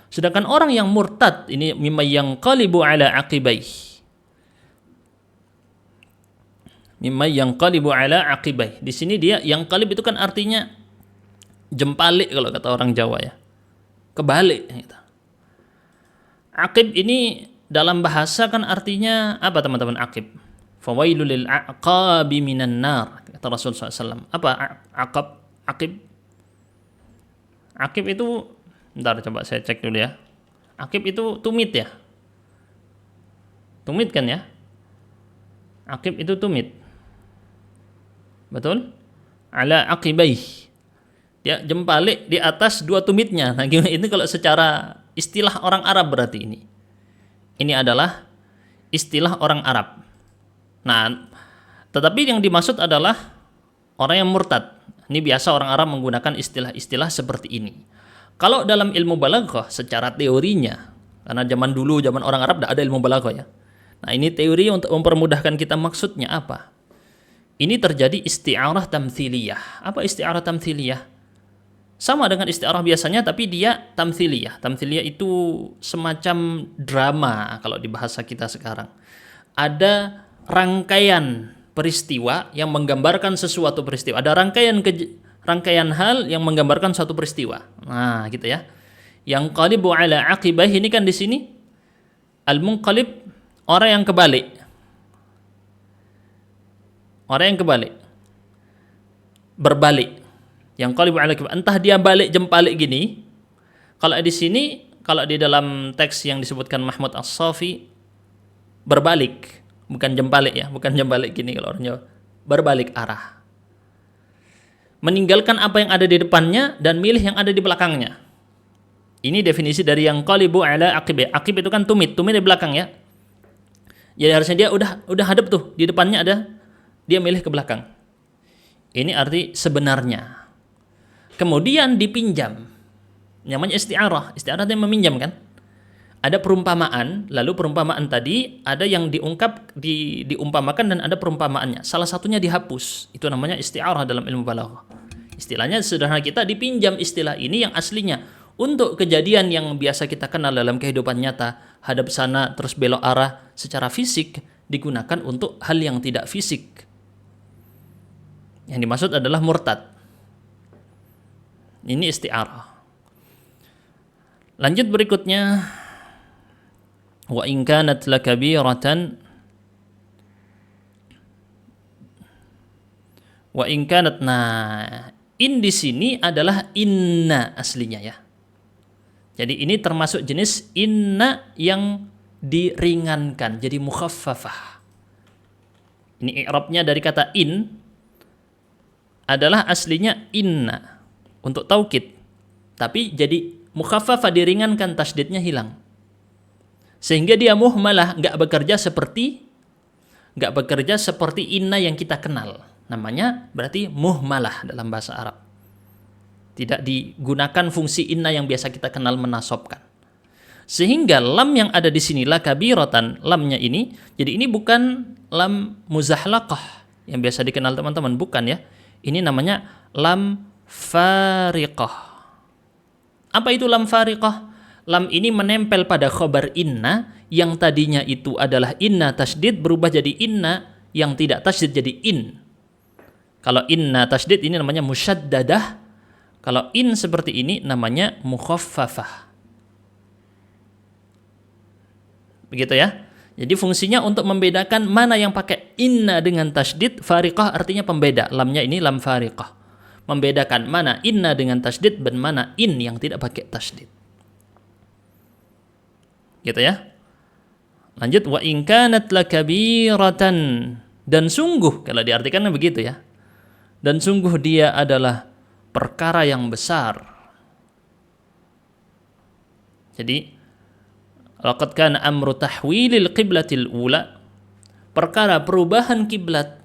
Sedangkan orang yang murtad ini mimma yanqalibu ala aqibaih. Mimma yanqalibu ala aqibaih. Di sini dia yang qalib itu kan artinya jempalik kalau kata orang Jawa ya. Kebalik gitu. Aqib ini dalam bahasa kan artinya apa teman-teman aqib? Fawailul lil aqabi minan nar, kata Rasul SAW. Apa aqab? Aqib? Aqib itu, bentar coba saya cek dulu ya. Aqib itu tumit ya? Tumit kan ya? Aqib itu tumit. Betul? Ala aqibaih. Dia jempalik di atas dua tumitnya. Nah, gimana ini kalau secara istilah orang Arab berarti ini? Ini adalah istilah orang Arab. Nah, tetapi yang dimaksud adalah orang yang murtad. Ini biasa orang Arab menggunakan istilah-istilah seperti ini. Kalau dalam ilmu balaghah secara teorinya, karena zaman dulu, zaman orang Arab tidak ada ilmu balaghah ya. Nah, ini teori untuk mempermudahkan kita maksudnya apa? Ini terjadi isti'arah tamthiliyah. Apa isti'arah tamthiliyah? Sama dengan isti'arah biasanya, tapi dia tamthiliyah. Tamthiliyah itu semacam drama kalau di bahasa kita sekarang. Ada rangkaian peristiwa yang menggambarkan sesuatu peristiwa. Ada rangkaian hal yang menggambarkan suatu peristiwa. Nah, gitu ya. Yang qalibu ala aqibah ini kan di sini al-munqalib, orang yang kebalik. Orang yang kebalik. Berbalik. Yang qalibu ala aqibah, entah dia balik jempalik gini. Kalau di sini, kalau di dalam teks yang disebutkan Mahmud As-Safi, berbalik, bukan jempalik ya, bukan jempalik gini kalau orang Jawa. Berbalik arah. Meninggalkan apa yang ada di depannya dan milih yang ada di belakangnya. Ini definisi dari yang qalibu ala aqib. Aqib itu kan tumit di belakang ya. Jadi harusnya dia udah hadap tuh, di depannya ada, dia milih ke belakang. Ini arti sebenarnya. Kemudian dipinjam. Namanya isti'arah. Isti'arah itu meminjam kan? Ada perumpamaan, lalu perumpamaan tadi ada yang diumpamakan dan ada perumpamaannya. Salah satunya dihapus. Itu namanya isti'arah dalam ilmu balaghah. Istilahnya sederhana, kita dipinjam istilah ini yang aslinya untuk kejadian yang biasa kita kenal dalam kehidupan nyata, hadap sana terus belok arah secara fisik, digunakan untuk hal yang tidak fisik. Yang dimaksud adalah murtad. Ini isti'arah. Lanjut berikutnya, wa in kanat lakabiratan wa in kanat. Nah, in di sini adalah inna aslinya ya. Jadi ini termasuk jenis inna yang diringankan, jadi mukhaffafah. Ini i'rabnya dari kata in adalah aslinya inna untuk taukid, tapi jadi mukhaffafah, diringankan, tasydidnya hilang. Sehingga dia muhmalah, nggak bekerja seperti inna yang kita kenal. Namanya berarti muhmalah dalam bahasa Arab. Tidak digunakan fungsi inna yang biasa kita kenal menasobkan. Sehingga lam yang ada di sini lakabiratan, lamnya ini, jadi ini bukan lam muzahlaqah yang biasa dikenal teman-teman, bukan ya. Ini namanya lam fariqah. Apa itu lam fariqah? Lam ini menempel pada khobar inna yang tadinya itu adalah inna tasydid, berubah jadi inna yang tidak tasydid jadi in. Kalau inna tasydid ini namanya musyaddadah. Kalau in seperti ini namanya mukhaffafah. Begitu ya. Jadi fungsinya untuk membedakan mana yang pakai inna dengan tasydid. Fariqah artinya pembeda. Lamnya ini lam fariqah. Membedakan mana inna dengan tasydid dan mana in yang tidak pakai tasydid. Gitu ya. Lanjut, wa in kanat lakabiratan, dan sungguh, kalau diartikan begitu ya. Dan sungguh dia adalah perkara yang besar. Jadi laqad kana amru tahwilil qiblatil ula, perkara perubahan kiblat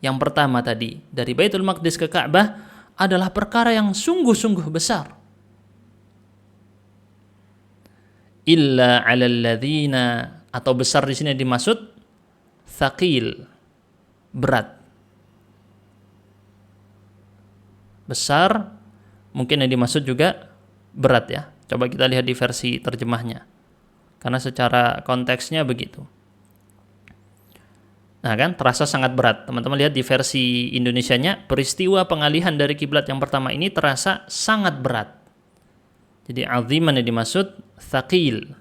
yang pertama tadi dari Baitul Maqdis ke Ka'bah adalah perkara yang sungguh-sungguh besar. Illa 'alal ladzina, atau besar di sini dimaksud tsaqil, berat. Besar mungkin yang dimaksud juga berat ya. Coba kita lihat di versi terjemahnya. Karena secara konteksnya begitu. Nah kan, terasa sangat berat. Teman-teman lihat di versi Indonesianya, peristiwa pengalihan dari kiblat yang pertama ini terasa sangat berat. Jadi aziman yang dimaksud tsaqil.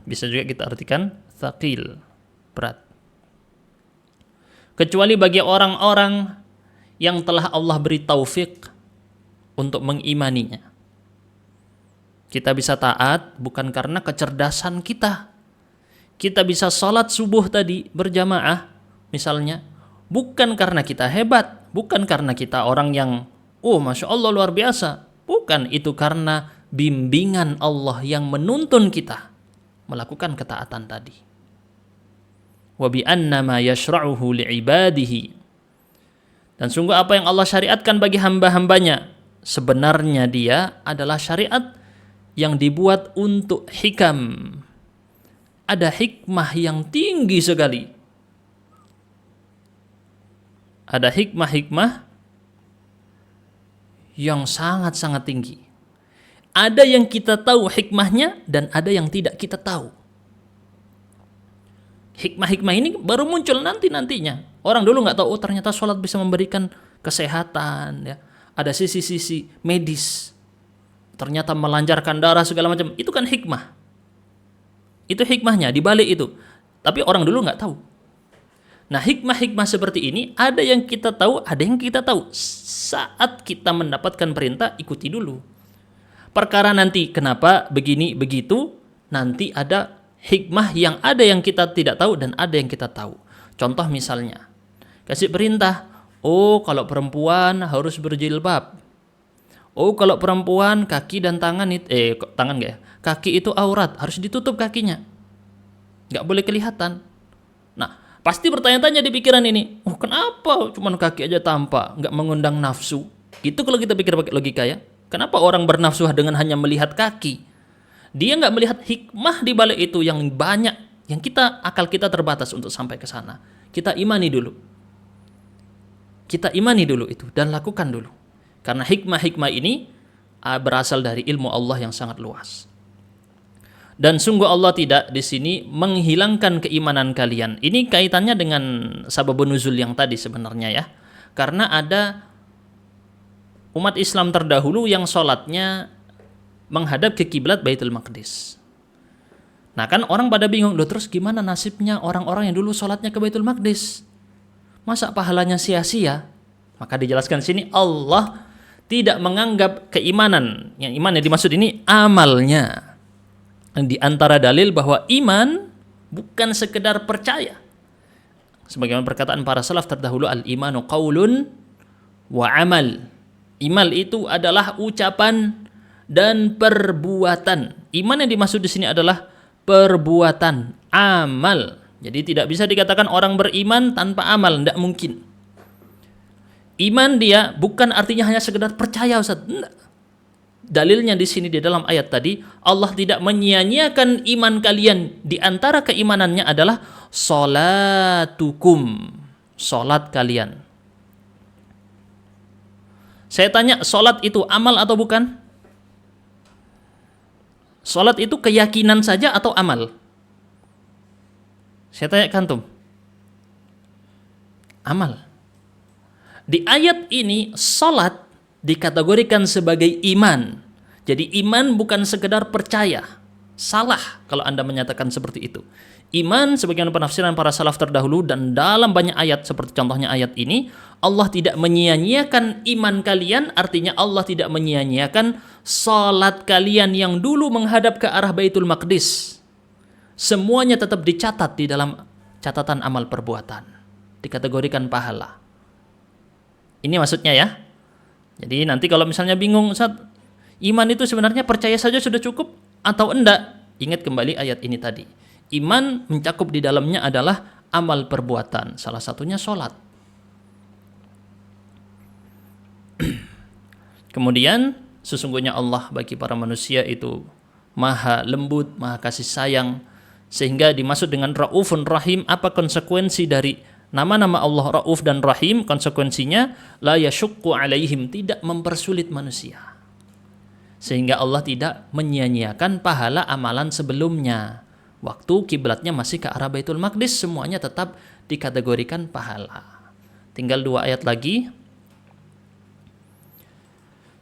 Bisa juga kita artikan thaqil, berat. Kecuali bagi orang-orang yang telah Allah beri taufik untuk mengimaninya. Kita bisa taat bukan karena kecerdasan kita. Kita bisa sholat subuh tadi berjamaah misalnya, bukan karena kita hebat, bukan karena kita orang yang Masya Allah luar biasa. Bukan, itu karena bimbingan Allah yang menuntun kita melakukan ketaatan tadi. Wa bi annama yashra'uhu li'ibadihi. Dan sungguh apa yang Allah syariatkan bagi hamba-hambanya, sebenarnya dia adalah syariat yang dibuat untuk hikam. Ada hikmah yang tinggi sekali. Ada hikmah-hikmah yang sangat-sangat tinggi. Ada yang kita tahu hikmahnya dan ada yang tidak kita tahu. Hikmah-hikmah ini baru muncul nantinya. Orang dulu nggak tahu, ternyata sholat bisa memberikan kesehatan, ya. Ada sisi-sisi medis. Ternyata melancarkan darah segala macam. Itu kan hikmah. Itu hikmahnya di balik itu. Tapi orang dulu nggak tahu. Nah, hikmah-hikmah seperti ini ada yang kita tahu, ada yang kita tahu. Saat kita mendapatkan perintah, ikuti dulu. Perkara nanti kenapa begini begitu, nanti ada hikmah yang ada yang kita tidak tahu dan ada yang kita tahu. Contoh misalnya, kasih perintah, kalau perempuan harus berjilbab. Kalau perempuan kaki dan tangan itu tangan enggak ya? Kaki itu aurat, harus ditutup kakinya. Enggak boleh kelihatan. Nah, pasti bertanya-tanya di pikiran ini, kenapa cuman kaki aja tampak, enggak mengundang nafsu? Gitu kalau kita pikir pakai logika ya. Kenapa orang bernafsu dengan hanya melihat kaki? Dia enggak melihat hikmah di balik itu yang banyak, yang akal kita terbatas untuk sampai ke sana. Kita imani dulu. Kita imani dulu itu dan lakukan dulu. Karena hikmah-hikmah ini berasal dari ilmu Allah yang sangat luas. Dan sungguh Allah tidak di sini menghilangkan keimanan kalian. Ini kaitannya dengan sababun nuzul yang tadi sebenarnya ya. Karena ada umat Islam terdahulu yang sholatnya menghadap ke kiblat Baitul Maqdis. Nah kan orang pada bingung, terus gimana nasibnya orang-orang yang dulu sholatnya ke Baitul Maqdis? Masa pahalanya sia-sia? Maka dijelaskan di sini Allah tidak menganggap keimanan. Yang iman yang dimaksud ini amalnya. Di antara dalil bahwa iman bukan sekedar percaya. Sebagaimana perkataan para salaf terdahulu, al-imanu qaulun wa amal. Iman itu adalah ucapan dan perbuatan. Iman yang dimaksud di sini adalah perbuatan, amal. Jadi tidak bisa dikatakan orang beriman tanpa amal, tidak mungkin. Iman dia bukan artinya hanya sekedar percaya, Ustaz. Enggak. Dalilnya di sini di dalam ayat tadi, Allah tidak menyia-nyiakan iman kalian. Di antara keimanannya adalah salatukum, salat kalian. Saya tanya, salat itu amal atau bukan? Salat itu keyakinan saja atau amal? Saya tanya kantum. Amal. Di ayat ini, salat dikategorikan sebagai iman. Jadi iman bukan sekedar percaya. Salah kalau Anda menyatakan seperti itu. Iman sebagaimana penafsiran para salaf terdahulu dan dalam banyak ayat seperti contohnya ayat ini, Allah tidak menyia-nyiakan iman kalian, artinya Allah tidak menyia-nyiakan salat kalian yang dulu menghadap ke arah Baitul Maqdis. Semuanya tetap dicatat di dalam catatan amal perbuatan. Dikategorikan pahala. Ini maksudnya ya. Jadi nanti kalau misalnya bingung, Ustaz, iman itu sebenarnya percaya saja sudah cukup atau enggak? Ingat kembali ayat ini tadi. Iman mencakup di dalamnya adalah amal perbuatan. Salah satunya sholat. Kemudian sesungguhnya Allah bagi para manusia itu maha lembut, maha kasih sayang. Sehingga dimaksud dengan Raufun Rahim. Apa konsekuensi dari nama-nama Allah Rauf dan Rahim? Konsekuensinya la yasyukku alaihim, tidak mempersulit manusia. Sehingga Allah tidak menyia-nyiakan pahala amalan sebelumnya. Waktu kiblatnya masih ke arah Baitul Maqdis, semuanya tetap dikategorikan pahala. Tinggal 2 ayat lagi.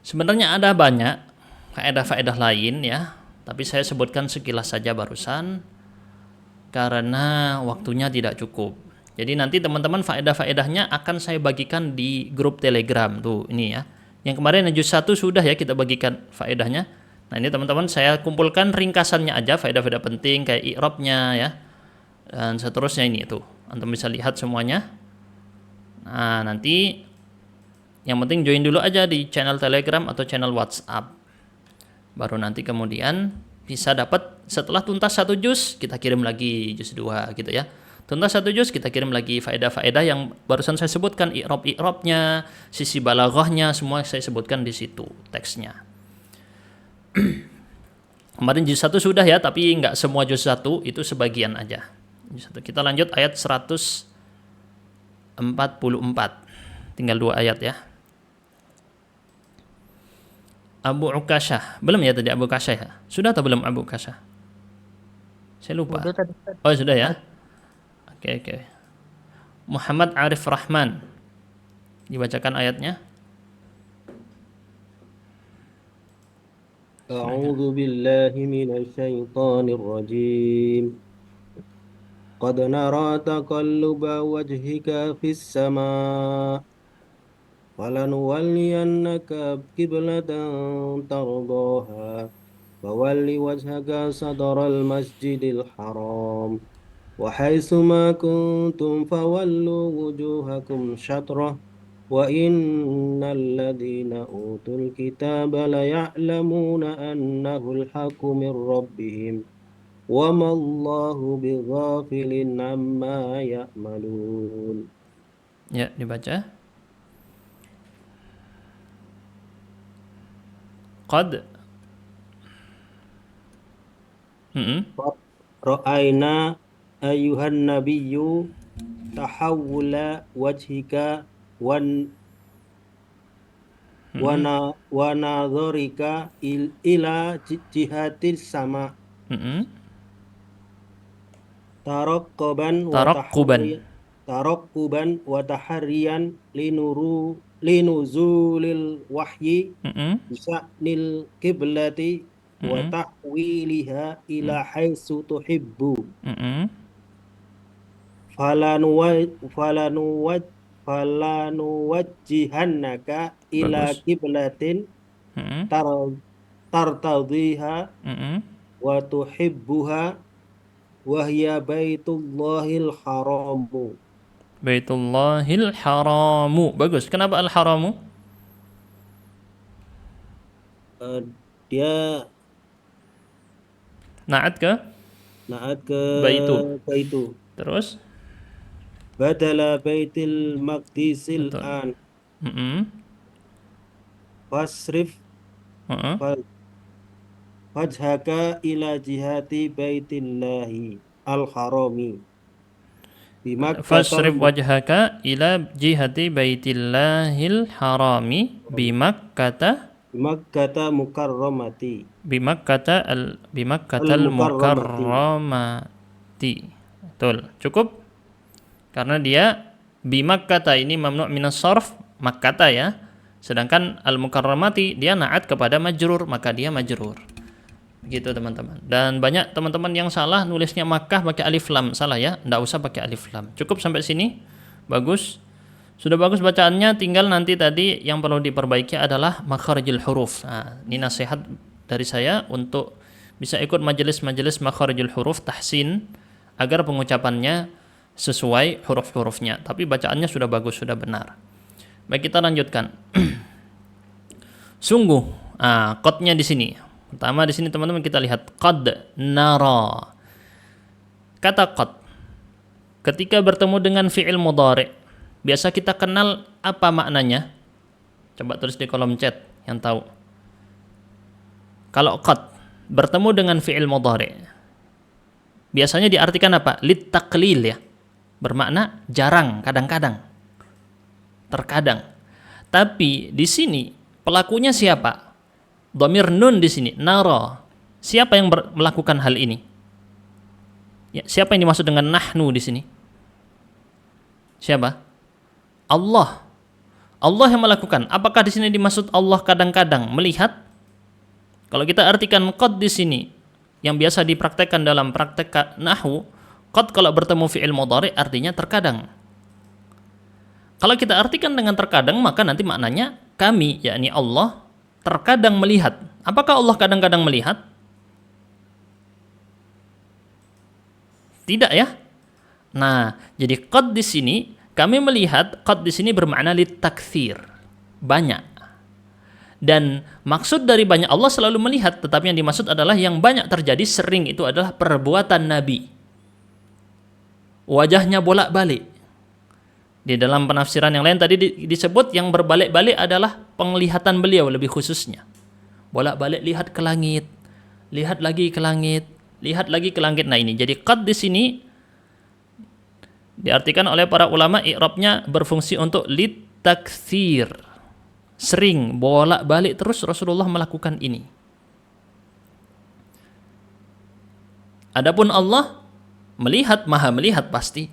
Sebenarnya ada banyak faedah-faedah lain ya. Tapi saya sebutkan sekilas saja barusan karena waktunya tidak cukup. Jadi nanti teman-teman faedah-faedahnya akan saya bagikan di grup Telegram tuh ini ya. Yang kemarin juz 1 sudah ya kita bagikan faedahnya. Nah, ini teman-teman saya kumpulkan ringkasannya aja faedah-faedah penting kayak i'rabnya ya. Dan seterusnya ini tuh. Antum bisa lihat semuanya. Nah, nanti yang penting join dulu aja di channel Telegram atau channel WhatsApp. Baru nanti kemudian bisa dapat setelah tuntas 1 juz kita kirim lagi juz 2 gitu ya. Tuntas 1 juz kita kirim lagi faedah-faedah yang barusan saya sebutkan, i'rabnya, sisi balaghahnya semua saya sebutkan di situ teksnya. Kemarin juz 1 sudah ya, tapi nggak semua juz 1, itu sebagian aja. Juz 1. Kita lanjut ayat 144. Tinggal 2 ayat ya. Abu Ukasyah. Belum ya tadi Abu Ukasyah ya? Sudah atau belum Abu Ukasyah? Saya lupa. Udah tadi. Oh, sudah ya? Oke. Muhammad Arif Rahman. Dibacakan ayatnya. A'udzu billahi minasy syaithanir rajim. Qad nara taqalluba wajhika fis sama' falanuwalliyannaka qiblatan tardaha fawalli wajhaka sadral masjidil haram wa haitsu ma kuntum fawallu wujuhakum syatrah wa innal ladzina utul kitaba la ya'lamuna annahu al-haqqu min rabbihim wa ma Allahu bighafilin amma ya'malun. Ya, dibaca. Qad. Ra'ayna ayyuhan nabiyyu tahawula wajhika wa nadharika ila jihatis sama tarakkuban wa tahariyan linuzulil wahyi bisa'nil qiblati wa tahwiliha ila haitsu tuhibbu falanuwajjihannaka ila Bagus. qiblatin tartadhiha wa tuhibbuha wa hiya baitullahil haramu. Baitullahil haramu. Bagus. Kenapa al-haramu? Dia Na'at ke? naat ke Baitu. Terus? badala baitil maqdisil Betul. an fasrif wajhaka ila jihati baitillahi al-harami Fasrif wajhaka ila jihati baitillahil harami bimakkata mukarramati. bimakkatal mukarramati. Betul. Cukup? Karena dia bimakkata ini mamnu' minas sarf, makkata ya. Sedangkan al-mukarramati dia na'at kepada majrur, maka dia majrur. Begitu teman-teman. Dan banyak teman-teman yang salah nulisnya Makkah pakai alif lam, salah ya. Enggak usah pakai alif lam. Cukup sampai sini. Bagus. Sudah bagus bacaannya, tinggal nanti tadi yang perlu diperbaiki adalah makharijul huruf. Nah, ini nasihat dari saya untuk bisa ikut majelis-majelis makharijul huruf tahsin agar pengucapannya sesuai huruf-hurufnya. Tapi bacaannya sudah bagus, sudah benar. Baik, kita lanjutkan. Sungguh, qadnya di sini. Pertama di sini teman-teman kita lihat qad nara. Kata qad ketika bertemu dengan fi'il mudhari, biasa kita kenal apa maknanya? Coba tulis di kolom chat yang tahu. Kalau qad bertemu dengan fi'il mudhari, biasanya diartikan apa? Lit taqlil ya. Bermakna jarang, kadang-kadang. Terkadang. Tapi di sini pelakunya siapa? Dhamir nun di sini, nara. Siapa yang melakukan hal ini? Ya, siapa yang dimaksud dengan nahnu di sini? Siapa? Allah. Allah yang melakukan. Apakah di sini dimaksud Allah kadang-kadang melihat? Kalau kita artikan qad di sini yang biasa dipraktekkan dalam praktek nahwu, qad kalau bertemu fi'il mudhari artinya terkadang. Kalau kita artikan dengan terkadang, maka nanti maknanya kami, yakni Allah, terkadang melihat. Apakah Allah kadang-kadang melihat? Tidak ya. Nah, jadi qad di sini kami melihat, qad di sini bermakna litaktsir, banyak. Dan maksud dari banyak, Allah selalu melihat, tetapi yang dimaksud adalah yang banyak terjadi sering itu adalah perbuatan Nabi. Wajahnya bolak-balik. Di dalam penafsiran yang lain tadi disebut yang berbalik-balik adalah penglihatan beliau lebih khususnya. Bolak-balik lihat ke langit, lihat lagi ke langit, lihat lagi ke langit. Nah ini, jadi qad di sini diartikan oleh para ulama i'rabnya berfungsi untuk litaktsir. Sering, bolak-balik terus Rasulullah melakukan ini. Adapun Allah melihat, maha melihat pasti.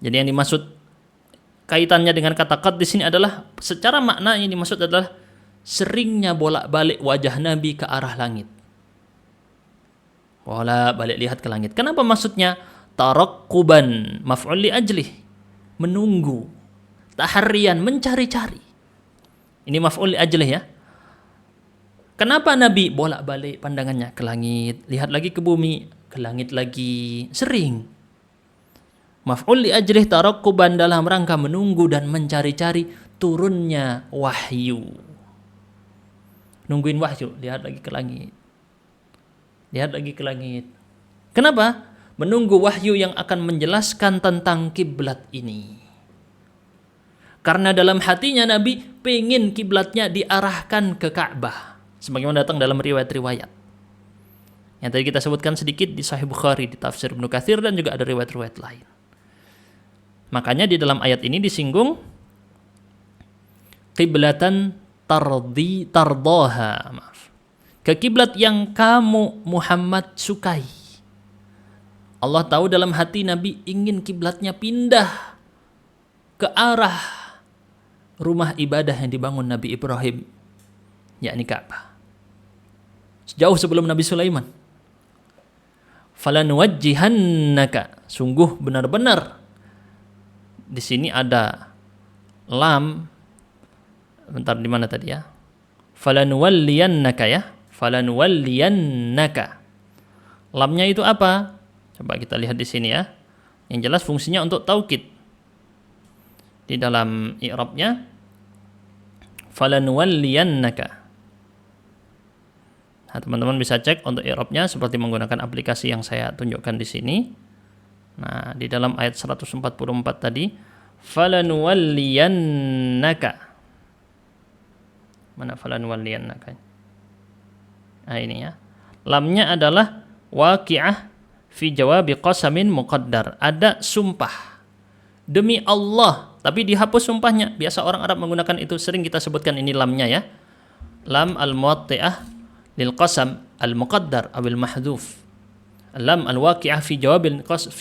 Jadi yang dimaksud kaitannya dengan kata qad di sini adalah secara makna yang dimaksud adalah seringnya bolak-balik wajah Nabi ke arah langit. Bolak-balik lihat ke langit. Kenapa maksudnya? Tarakkuban, maf'ul li ajlih, menunggu, taharian, mencari-cari. Ini maf'ul li ajlih ya. Kenapa Nabi bolak-balik pandangannya ke langit, lihat lagi ke bumi, ke langit lagi, sering. Maf'ul li ajlih tarakkuban dalam rangka menunggu dan mencari-cari turunnya wahyu. Nungguin wahyu, lihat lagi ke langit. Lihat lagi ke langit. Kenapa? Menunggu wahyu yang akan menjelaskan tentang kiblat ini. Karena dalam hatinya Nabi pengen kiblatnya diarahkan ke Ka'bah. Sebagaimana datang dalam riwayat-riwayat. Yang tadi kita sebutkan sedikit di Sahih Bukhari, di tafsir Ibnu Katsir, dan juga ada riwayat-riwayat lain. Makanya di dalam ayat ini disinggung kiblatan tardaha. Maaf. Ke kiblat yang kamu Muhammad sukai. Allah tahu dalam hati Nabi ingin kiblatnya pindah ke arah rumah ibadah yang dibangun Nabi Ibrahim, yakni Ka'bah. Sejauh sebelum Nabi Sulaiman. Falanuwajjihannaka, sungguh benar-benar. Di sini ada lam. Bentar, di mana tadi ya? Falanuwalliyannaka ya. Falanuwalliyannaka. Lamnya itu apa? Coba kita lihat di sini ya. Yang jelas fungsinya untuk taukid. Di dalam i'rabnya falanuwalliyannaka. Nah, teman-teman bisa cek untuk i'rabnya seperti menggunakan aplikasi yang saya tunjukkan di sini. Nah, di dalam ayat 144 tadi falanuwalliyannaka. Mana falanuwalliyannaka? Nah, ini ya. Lamnya adalah waqi'ah fi jawabi qasamin muqaddar. Ada sumpah demi Allah, tapi dihapus sumpahnya. Biasa orang Arab menggunakan itu, sering kita sebutkan ini lamnya ya. Lam al-muwatti'ah lil qasam al-muqaddar atau al-mahdhuf. Lam al-waqi'ah fi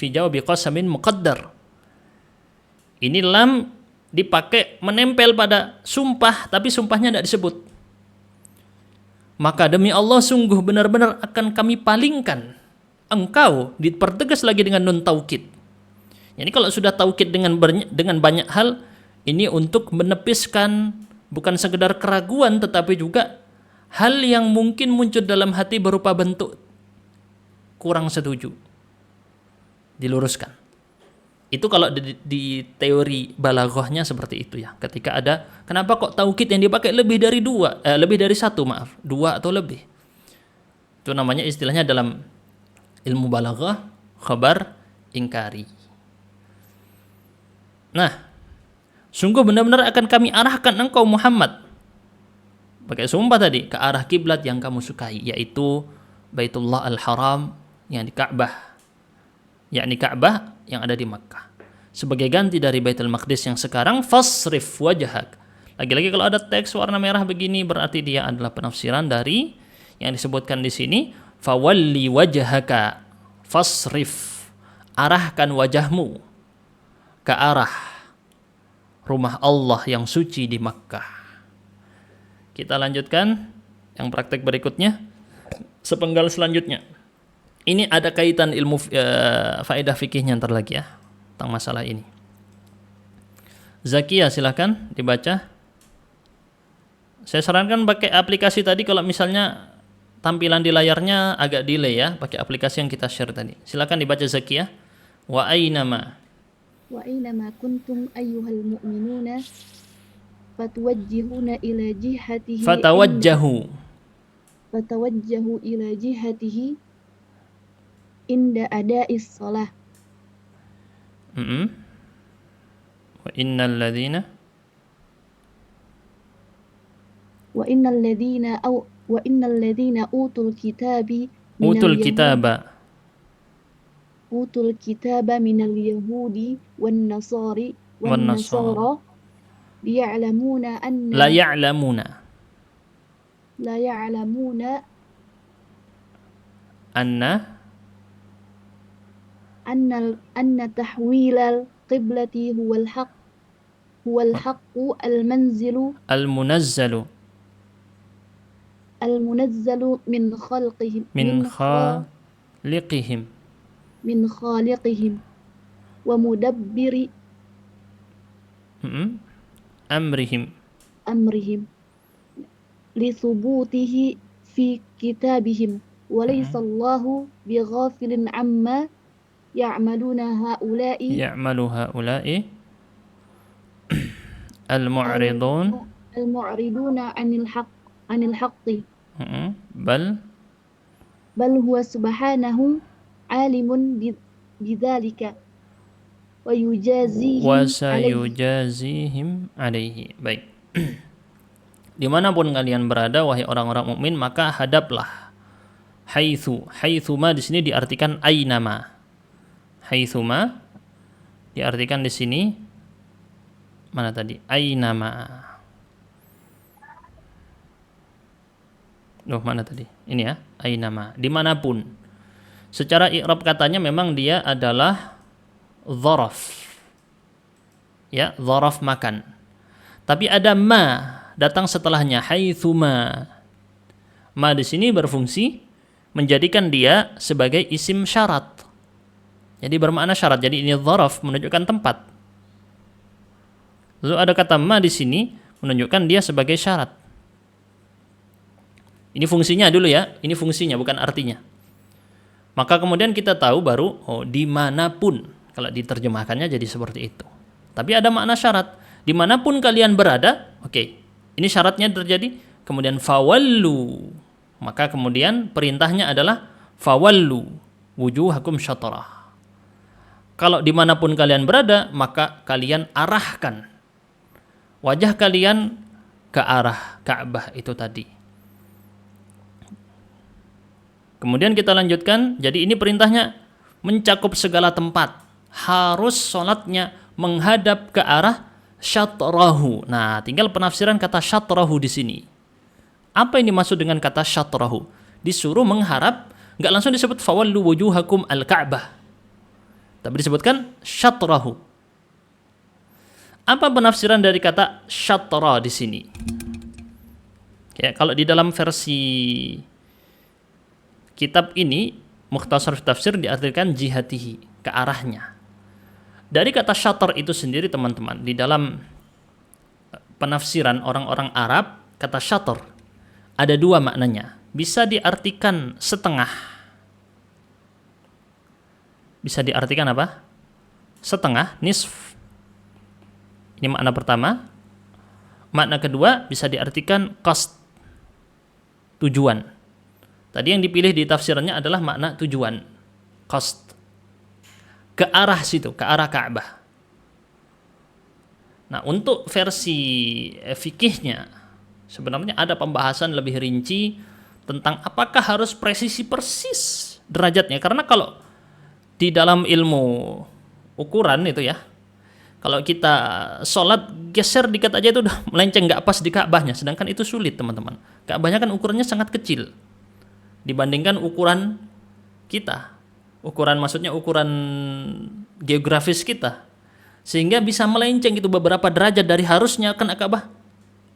jawabi qasamin muqaddar. Ini lam dipakai menempel pada sumpah, tapi sumpahnya tidak disebut. Maka demi Allah sungguh benar-benar akan kami palingkan engkau, dipertegas lagi dengan nun taukid. Jadi kalau sudah taukid dengan banyak hal, ini untuk menepiskan bukan sekedar keraguan, tetapi juga hal yang mungkin muncul dalam hati berupa bentuk kurang setuju, diluruskan. Itu kalau di teori balaghahnya seperti itu ya. Ketika ada, kenapa kok taukid yang dipakai lebih dari satu, dua atau lebih. Itu namanya istilahnya dalam ilmu balaghah khabar ingkari. Nah, sungguh benar-benar akan kami arahkan engkau Muhammad, pakai sumpah tadi, ke arah kiblat yang kamu sukai, yaitu Baitullah Al-Haram yang di Ka'bah, yakni Ka'bah yang ada di Makkah. Sebagai ganti dari Baitul Maqdis yang sekarang fasrif wajhak. Lagi-lagi kalau ada teks warna merah begini berarti dia adalah penafsiran dari yang disebutkan di sini, fawalli wajhaka fasrif. Arahkan wajahmu ke arah rumah Allah yang suci di Makkah. Kita lanjutkan Yang praktek berikutnya, sepenggal selanjutnya. Ini ada kaitan ilmu faedah fikihnya ntar lagi ya tentang masalah ini. Zakia silakan dibaca. Saya sarankan pakai aplikasi tadi kalau misalnya tampilan di layarnya agak delay ya, pakai aplikasi yang kita share tadi. Silakan dibaca Zakia. Wa ainama. Wa ainama kuntum ayyuhal mu'minuna fatawajjihuna ila jihatihi fatawajjahu ila jihatihi inda ada'is shalah. Wa innal ladzina utul kitabi minal yahudi wan nasara la ya'lamuna anna tahwilal qiblati huwal haqqu al-munazzalu min khalqihim wa mudabbiri amrihim li thubutihi fi kitabihim wa laysa Allahu bighafilin amma ya'malu ha'ula'i al-mu'riduna 'anil haqqi bal huwa subhanahu alimun bidzalika wa sayujazihim alaihi. Baik. Dimanapun kalian berada wahai orang-orang mukmin, maka hadaplah. Haitsuma di sini diartikan ainama. Haitsuma diartikan di sini mana tadi? Ainama. Mana tadi? Ini ya, ainama. Dimanapun. Secara i'rab katanya memang dia adalah dzaraf. Ya, dzaraf makan. Tapi ada ma datang setelahnya, haitsuma. Ma di sini berfungsi menjadikan dia sebagai isim syarat. Jadi bermakna syarat. Jadi ini dzaraf menunjukkan tempat. Lalu ada kata ma di sini menunjukkan dia sebagai syarat. Ini fungsinya dulu ya. Ini fungsinya bukan artinya. Maka kemudian kita tahu baru dimanapun. Kalau diterjemahkannya jadi seperti itu. Tapi ada makna syarat. Dimanapun kalian berada, oke. Ini syaratnya terjadi. Kemudian fawallu. Maka kemudian perintahnya adalah fawallu wujuhakum syatrah. Kalau dimanapun kalian berada, maka kalian arahkan wajah kalian ke arah Ka'bah itu tadi. Kemudian kita lanjutkan. Jadi ini perintahnya mencakup segala tempat. Harus sholatnya menghadap ke arah syatrahu. Nah, tinggal penafsiran kata syatrahu di sini. Apa yang dimaksud dengan kata syatrahu? Disuruh mengharap, nggak langsung disebut fawallu wujuhakum al-Ka'bah. Tapi disebutkan syatrahu. Apa penafsiran dari kata syatra di sini? Ya, kalau di dalam versi kitab ini Mukhtasar Tafsir diartikan jihatihi, ke arahnya. Dari kata syatr itu sendiri teman-teman, di dalam penafsiran orang-orang Arab, kata syatr ada dua maknanya. Bisa diartikan setengah. Bisa diartikan apa? Setengah, nisf. Ini makna pertama. Makna kedua bisa diartikan qasd, tujuan. Tadi yang dipilih di tafsirannya adalah makna tujuan, qasd, ke arah situ, ke arah Ka'bah. Nah, untuk versi fikihnya sebenarnya ada pembahasan lebih rinci tentang apakah harus presisi persis derajatnya. Karena kalau di dalam ilmu ukuran itu ya, kalau kita sholat geser dikit aja itu udah melenceng, nggak pas di Ka'bahnya. Sedangkan itu sulit teman-teman. Ka'bahnya kan ukurannya sangat kecil dibandingkan ukuran kita. Ukuran maksudnya ukuran geografis kita. Sehingga bisa melenceng itu beberapa derajat dari harusnya kan Ka'bah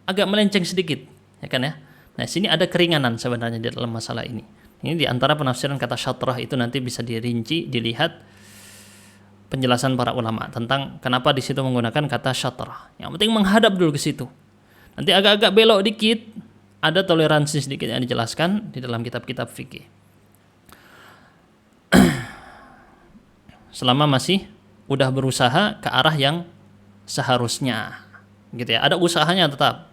agak melenceng sedikit, ya kan ya. Nah, sini ada keringanan sebenarnya di dalam masalah ini. Ini di antara penafsiran kata syatrah itu nanti bisa dirinci, dilihat penjelasan para ulama tentang kenapa di situ menggunakan kata syatrah. Yang penting menghadap dulu ke situ. Nanti agak-agak belok dikit, ada toleransi sedikit yang dijelaskan di dalam kitab-kitab fikih. Selama masih udah berusaha ke arah yang seharusnya, gitu ya. Ada usahanya tetap.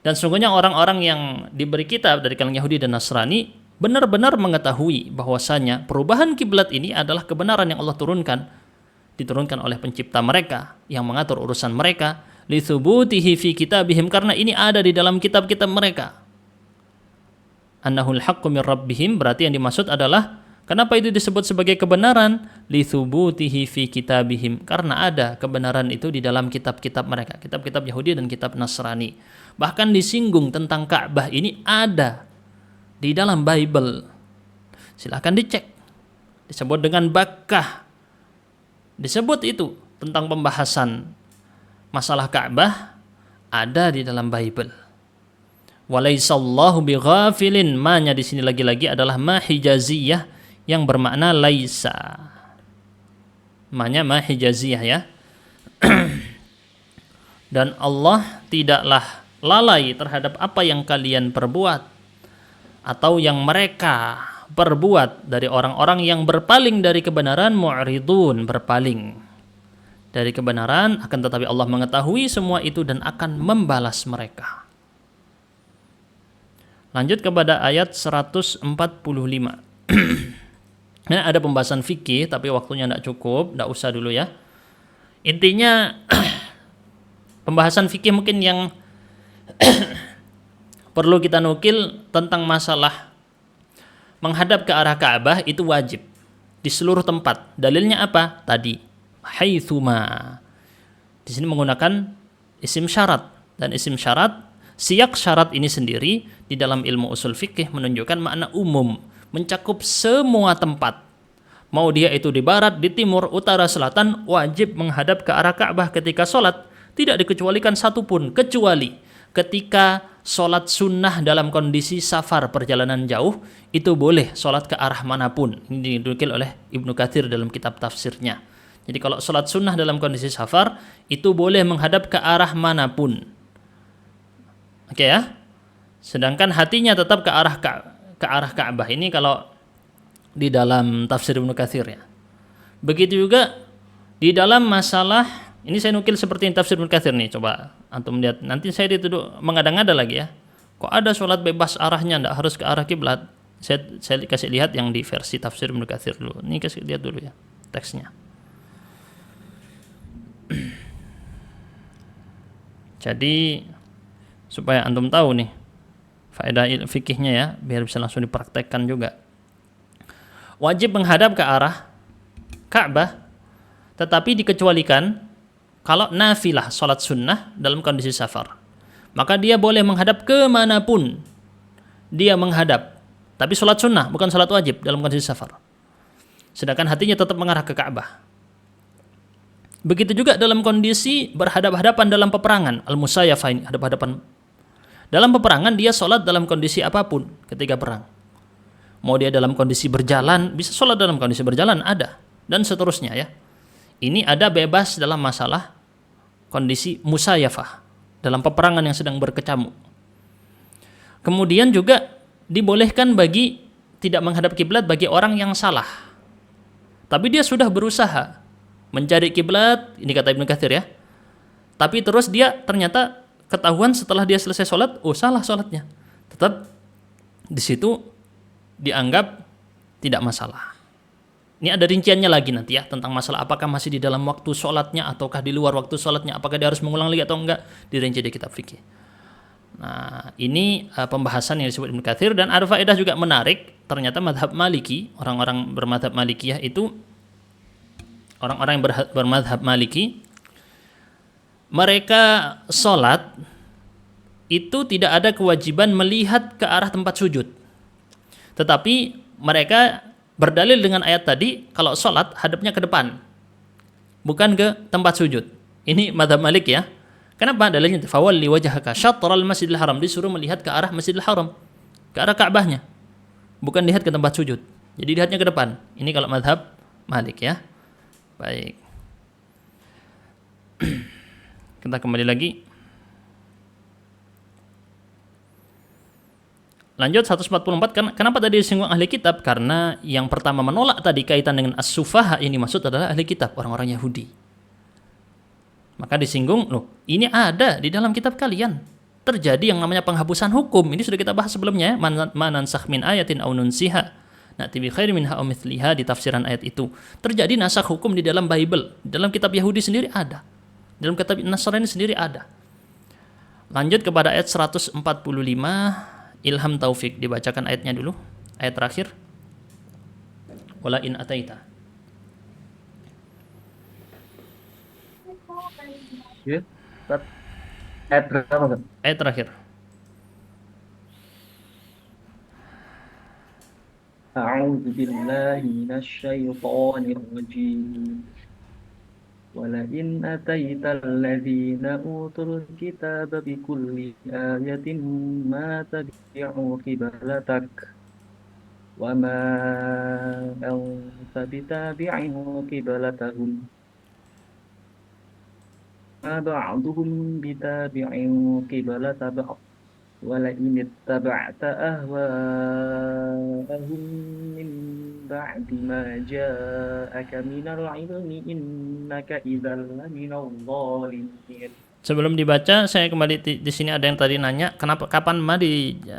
Dan sesungguhnya orang-orang yang diberi kitab dari kalangan Yahudi dan Nasrani benar-benar mengetahui bahwasanya perubahan kiblat ini adalah kebenaran yang Allah diturunkan oleh pencipta mereka yang mengatur urusan mereka, litsubutihi fi kitabihim, karena ini ada di dalam kitab-kitab mereka. Annahul haqqu mir rabbihim, berarti yang dimaksud adalah kenapa itu disebut sebagai kebenaran? Litsubutihi fi kitabihim, karena ada kebenaran itu di dalam kitab-kitab mereka, kitab-kitab Yahudi dan kitab Nasrani. Bahkan disinggung tentang Ka'bah ini ada di dalam Bible. Silahkan dicek. Disebut dengan Bakkah. Disebut itu tentang pembahasan masalah Ka'bah ada di dalam Bible. Walaisallahu bighafilin, ma-nya di sini lagi-lagi adalah ma hijaziyah yang bermakna laisa. Ma-nya ma hijaziyah ya. Dan Allah tidaklah lalai terhadap apa yang kalian perbuat atau yang mereka perbuat dari orang-orang yang berpaling dari kebenaran, mu'ridun, berpaling dari kebenaran, akan tetapi Allah mengetahui semua itu dan akan membalas mereka. Lanjut kepada ayat 145. Nah, ada pembahasan fikih tapi waktunya tidak cukup, tidak usah dulu ya. Intinya pembahasan fikih mungkin yang perlu kita nukil tentang masalah menghadap ke arah Ka'bah itu wajib di seluruh tempat. Dalilnya apa? Tadi haitsuma. Di sini menggunakan isim syarat, dan isim syarat, siyak syarat ini sendiri di dalam ilmu usul fikih menunjukkan makna umum, mencakup semua tempat. Mau dia itu di barat, di timur, utara, selatan, wajib menghadap ke arah Ka'bah ketika sholat. Tidak dikecualikan satupun, kecuali ketika sholat sunnah dalam kondisi safar, perjalanan jauh, itu boleh sholat ke arah manapun. Ini dinukil oleh Ibnu Katsir dalam kitab tafsirnya. Jadi kalau sholat sunnah dalam kondisi safar, itu boleh menghadap ke arah manapun. Oke ya? Sedangkan hatinya tetap ke arah Ka'bah. Ini kalau di dalam tafsir Ibnu Katsir ya. Begitu juga di dalam masalah, ini saya nukil seperti tafsir Ibnu Katsir nih, coba antum lihat. Nanti saya dituduh mengada-ngada lagi ya. Kok ada sholat bebas arahnya, tidak harus ke arah kiblat? Saya kasih lihat yang di versi tafsir Ibnu Katsir dulu. Ini kasih lihat dulu ya teksnya. Jadi supaya antum tahu nih faedah fikihnya ya, biar bisa langsung dipraktekkan juga. Wajib menghadap ke arah Ka'bah, tetapi dikecualikan kalau nafilah sholat sunnah dalam kondisi safar. Maka dia boleh menghadap kemanapun dia menghadap. Tapi sholat sunnah bukan sholat wajib dalam kondisi safar. Sedangkan hatinya tetap mengarah ke Ka'bah. Begitu juga dalam kondisi berhadap-hadapan dalam peperangan, al-musayafah ini, hadap-hadapan. Dalam peperangan dia sholat dalam kondisi apapun ketika perang. Mau dia dalam kondisi berjalan, bisa sholat dalam kondisi berjalan, ada. Dan seterusnya ya. Ini ada bebas dalam masalah kondisi musayafah, dalam peperangan yang sedang berkecamuk. Kemudian juga dibolehkan bagi tidak menghadap kiblat bagi orang yang salah. Tapi dia sudah berusaha mencari kiblat, ini kata Ibnu Katsir ya. Tapi terus dia ternyata ketahuan setelah dia selesai sholat, oh salah sholatnya. Tetap di situ dianggap tidak masalah. Ini ada rinciannya lagi nanti ya tentang masalah apakah masih di dalam waktu sholatnya ataukah di luar waktu sholatnya, apakah dia harus mengulang lagi atau enggak, dirinci di kitab fikih. Nah, ini pembahasan yang disebut Ibnu Katsir, dan ada faedah juga menarik. Ternyata mazhab Maliki, orang-orang bermadzhab Malikiyah itu, orang-orang yang bermadzhab Maliki, mereka sholat itu tidak ada kewajiban melihat ke arah tempat sujud. Tetapi mereka berdalil dengan ayat tadi, kalau sholat hadapnya ke depan, bukan ke tempat sujud. Ini mazhab Malik ya. Kenapa? Dalilnya fawalli wajhaka syatral Masjidil Haram, disuruh melihat ke arah Masjidil Haram, ke arah Ka'bahnya. Bukan lihat ke tempat sujud. Jadi lihatnya ke depan. Ini kalau mazhab Malik ya. Baik. Kita kembali lagi. Lanjut 144. Kenapa tadi disinggung ahli kitab? Karena yang pertama menolak tadi kaitan dengan as-sufaha ini maksud adalah ahli kitab, orang-orang Yahudi. Maka disinggung, loh, ini ada di dalam kitab kalian. Terjadi yang namanya penghapusan hukum. Ini sudah kita bahas sebelumnya, manansakh min ayatin aw nunsiha na'ti bi khairin minha aw mithliha, di tafsiran ayat itu. Terjadi nasakh hukum di dalam Bible, di dalam kitab Yahudi sendiri ada. Dalam kitab Nasrani sendiri ada. Lanjut kepada ayat 145, ilham taufik, dibacakan ayatnya dulu, ayat terakhir. Wala in ataita. Ya, ayat berapa, Ustaz? Ayat terakhir. A'udzu billahi minasyaitonir rajim. Walain ataital ladzina utul kitaba bikulli ayatin ma tabi'u qiblatak wa ma anta bitabi'in qiblatahum ma ba'duhum bitabi'in qiblata ba'd walain ittaba'ta ahwa'ahum min ba'di ma ja'aka minal ilmi innaka idzal laminadh dhalimin. Sebelum dibaca, saya kembali di sini ada yang tadi nanya, kapan ma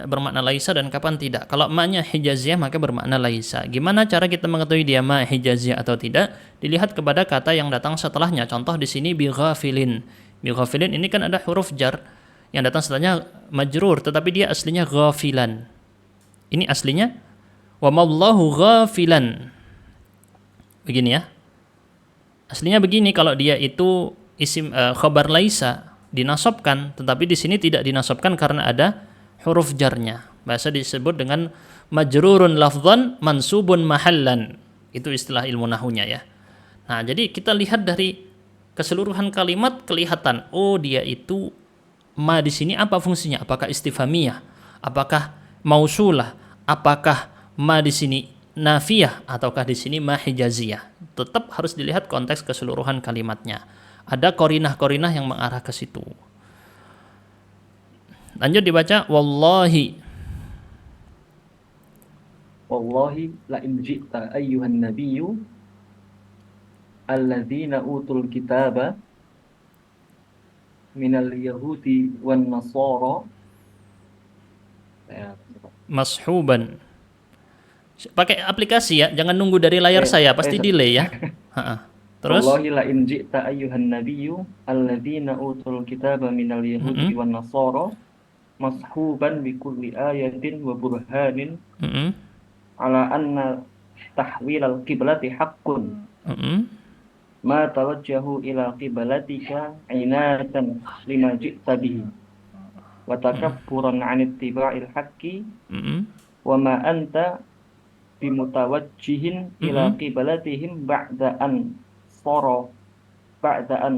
bermakna laisa dan kapan tidak. Kalau ma-nya hijaziyah maka bermakna laisa. Gimana cara kita mengetahui dia ma hijaziyah atau tidak? Dilihat kepada kata yang datang setelahnya. Contoh di sini bi ghafilin. Bi ghafilin ini kan ada huruf jar yang datang setelahnya majrur, tetapi dia aslinya ghafilan. Ini aslinya wa mallahu ghafilan. Begini ya. Aslinya begini, kalau dia itu isim khabar laisa dinasobkan, tetapi di sini tidak dinasobkan karena ada huruf jarnya. Bahasa disebut dengan majrurun lafdhan mansubun mahallan. Itu istilah ilmu nahunya ya. Nah, jadi kita lihat dari keseluruhan kalimat kelihatan, oh dia itu ma di sini apa fungsinya? Apakah istifhamiyah? Apakah mausulah? Apakah ma di sini nafiyah ataukah di sini ma hijaziyah? Tetap harus dilihat konteks keseluruhan kalimatnya. Ada korinah-korinah yang mengarah ke situ. Lanjut dibaca wallahi. Wallahi la in ji'ta ayyuhan nabiyyu alladzina utul kitaba minal yahudi wan nasara. Mashuban. Pakai aplikasi ya, jangan nunggu dari layar saya, pasti delay ya. Terus Wallahi la in ji'ta ayyuhan nabiyyu alladzina utul kitaba minal yahudi wan nasara mashuban bi kulli ayatin wa burhanin ala anna tahwil al-qiblati haqqun ma tawajjahu ila qiblatika inatan lima ji'ta bihi wa takabburan 'an ittiba'il haqqi wa ma anta bimutawajjihin ila qiblatihim ba'da an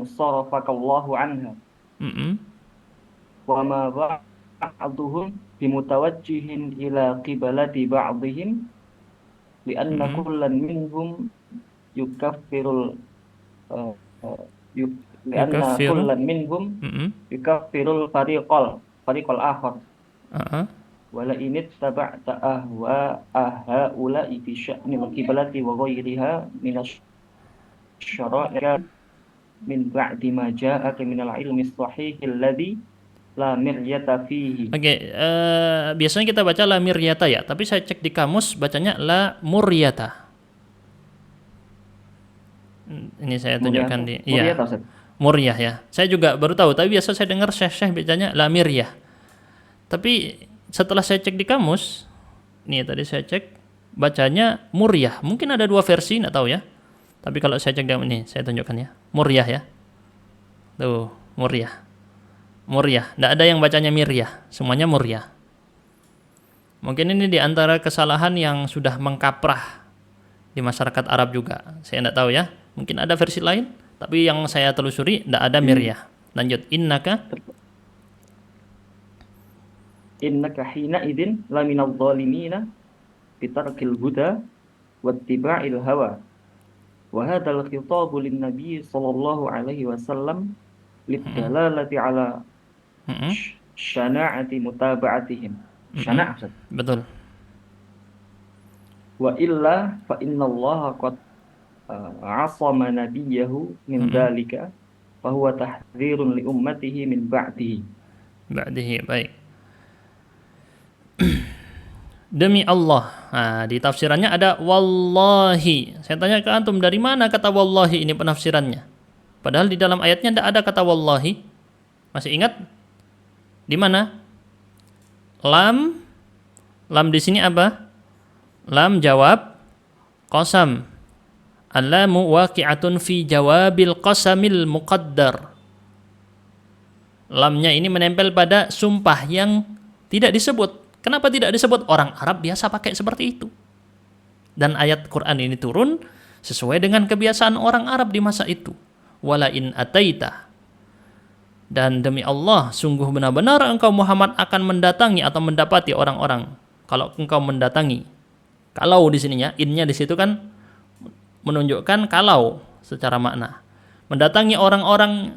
sarafakallahu anha wa ma ba'duhum bimutawajjihin ila qiblati ba'dihim li'anna kullan minhum yukaffirul li'anna kullan minhum yukaffirul fariqal akhar wala init taba'ta ahwa'aha fi sya'nil qiblati wa ghairiha minas syara'i min ba'di ma ja'aka minal ilmi sahih alladhi la miryata fihi. Oke, biasanya kita baca la miryata ya, tapi saya cek di kamus bacanya la muryata. Ini saya tunjukkan di iya. Muryah ya. Saya juga baru tahu, tapi biasa saya dengar syekh bacanya la miryah. Tapi setelah saya cek di kamus, nih tadi saya cek bacanya muryah. Mungkin ada dua versi, enggak tahu ya. Tapi kalau saya cek ini, saya tunjukkan ya. Muryah ya. Tuh, muryah. Muryah, tidak ada yang bacanya miryah, semuanya muryah. Mungkin ini di antara kesalahan yang sudah mengkaprah di masyarakat Arab juga. Saya tidak tahu ya, mungkin ada versi lain, tapi yang saya telusuri tidak ada miryah. Lanjut, innaka hina idzin laminadh dhalimina bitarkil huda wattiba'il hawa. Wa hadzal khitabu lin nabiy sallallahu alaihi wasallam lidalalati ala syana'ati mutaba'atihim. Syana' Ustaz. betul. Wa illa fa innallaha qad asama nabiyahu min dzalika fa huwa tahdzirun li ummatihi min ba'dihi. Ba'dihi, baik. Demi Allah. Nah, di tafsirannya ada wallahi. Saya tanya ke antum, dari mana kata wallahi ini penafsirannya? Padahal di dalam ayatnya tidak ada kata wallahi. Masih ingat? Di mana? Lam. Lam di sini apa? Lam jawab qasam. Al-lamu waqi'atun fi jawabil qasamil muqaddar. Lamnya ini menempel pada sumpah yang tidak disebut. Kenapa tidak disebut? Orang Arab biasa pakai seperti itu. Dan ayat Quran ini turun sesuai dengan kebiasaan orang Arab di masa itu. Wala in ataita. Dan demi Allah, sungguh benar-benar engkau Muhammad akan mendatangi atau mendapati orang-orang. Kalau engkau mendatangi. Kalau di sininya, innya di situ kan menunjukkan kalau secara makna. Mendatangi orang-orang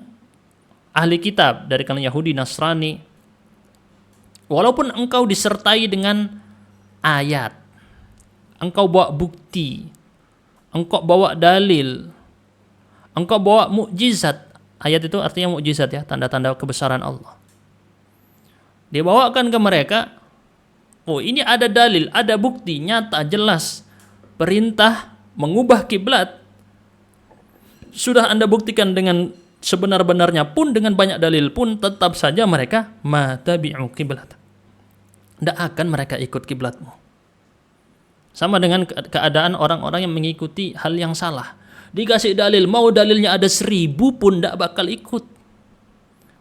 ahli kitab dari kalangan Yahudi, Nasrani. Walaupun engkau disertai dengan ayat, engkau bawa bukti, engkau bawa dalil, engkau bawa mukjizat. Ayat itu artinya mukjizat ya, tanda-tanda kebesaran Allah. Dibawakan ke mereka, oh ini ada dalil, ada bukti nyata jelas, perintah mengubah kiblat. Sudah Anda buktikan dengan sebenar-benarnya pun, dengan banyak dalil pun, tetap saja mereka matabi'u kiblat. Tidak akan mereka ikut kiblatmu. Sama dengan keadaan orang-orang yang mengikuti hal yang salah. Dikasih dalil, mau dalilnya ada 1000 pun tidak bakal ikut.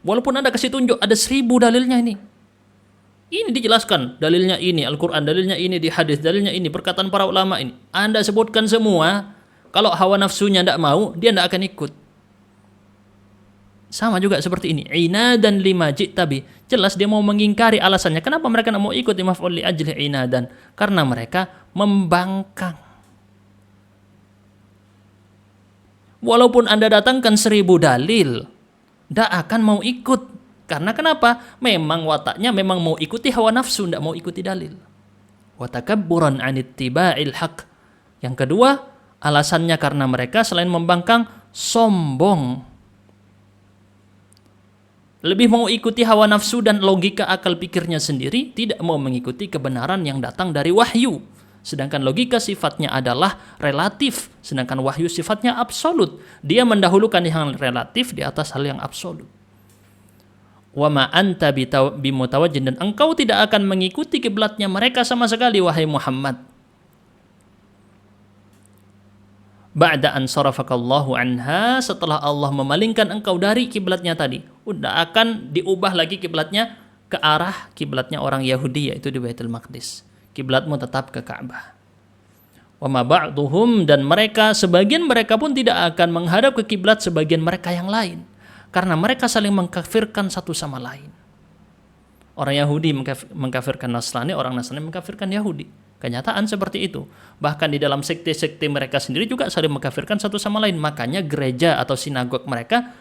Walaupun Anda kasih tunjuk ada 1000 dalilnya ini. Ini dijelaskan, dalilnya ini Al-Quran, dalilnya ini di hadis, dalilnya ini perkataan para ulama ini. Anda sebutkan semua, kalau hawa nafsunya tidak mau, dia tidak akan ikut. Sama juga seperti ini. Inadan lima ji'tabi. Jelas dia mau mengingkari alasannya. Kenapa mereka tidak mau ikut maf'ul li ajli inadan? Karena mereka membangkang. Walaupun Anda datangkan 1000 dalil, tidak akan mau ikut. Karena kenapa? Memang wataknya memang mau ikuti hawa nafsu, tidak mau ikuti dalil. Wa takabburan 'an ittiba'il haq. Yang kedua, alasannya karena mereka selain membangkang, sombong. Lebih mau ikuti hawa nafsu dan logika akal pikirnya sendiri, tidak mau mengikuti kebenaran yang datang dari wahyu. Sedangkan logika sifatnya adalah relatif, sedangkan wahyu sifatnya absolut. Dia mendahulukan yang relatif di atas hal yang absolut. Wa ma anta bimutawajjin, dan engkau tidak akan mengikuti kiblatnya mereka sama sekali, wahai Muhammad. Ba'da an sarafakallahu anha, setelah Allah memalingkan engkau dari kiblatnya tadi, udah akan diubah lagi kiblatnya ke arah kiblatnya orang Yahudi, yaitu di Baitul Maqdis. Kiblatmu tetap ke Ka'bah. Wa ma ba'duhum, dan mereka, sebagian mereka pun tidak akan menghadap ke kiblat sebagian mereka yang lain, karena mereka saling mengkafirkan satu sama lain. Orang Yahudi mengkafirkan Nasrani, orang Nasrani mengkafirkan Yahudi. Kenyataan seperti itu. Bahkan di dalam sekte-sekte mereka sendiri juga saling mengkafirkan satu sama lain. Makanya gereja atau sinagog mereka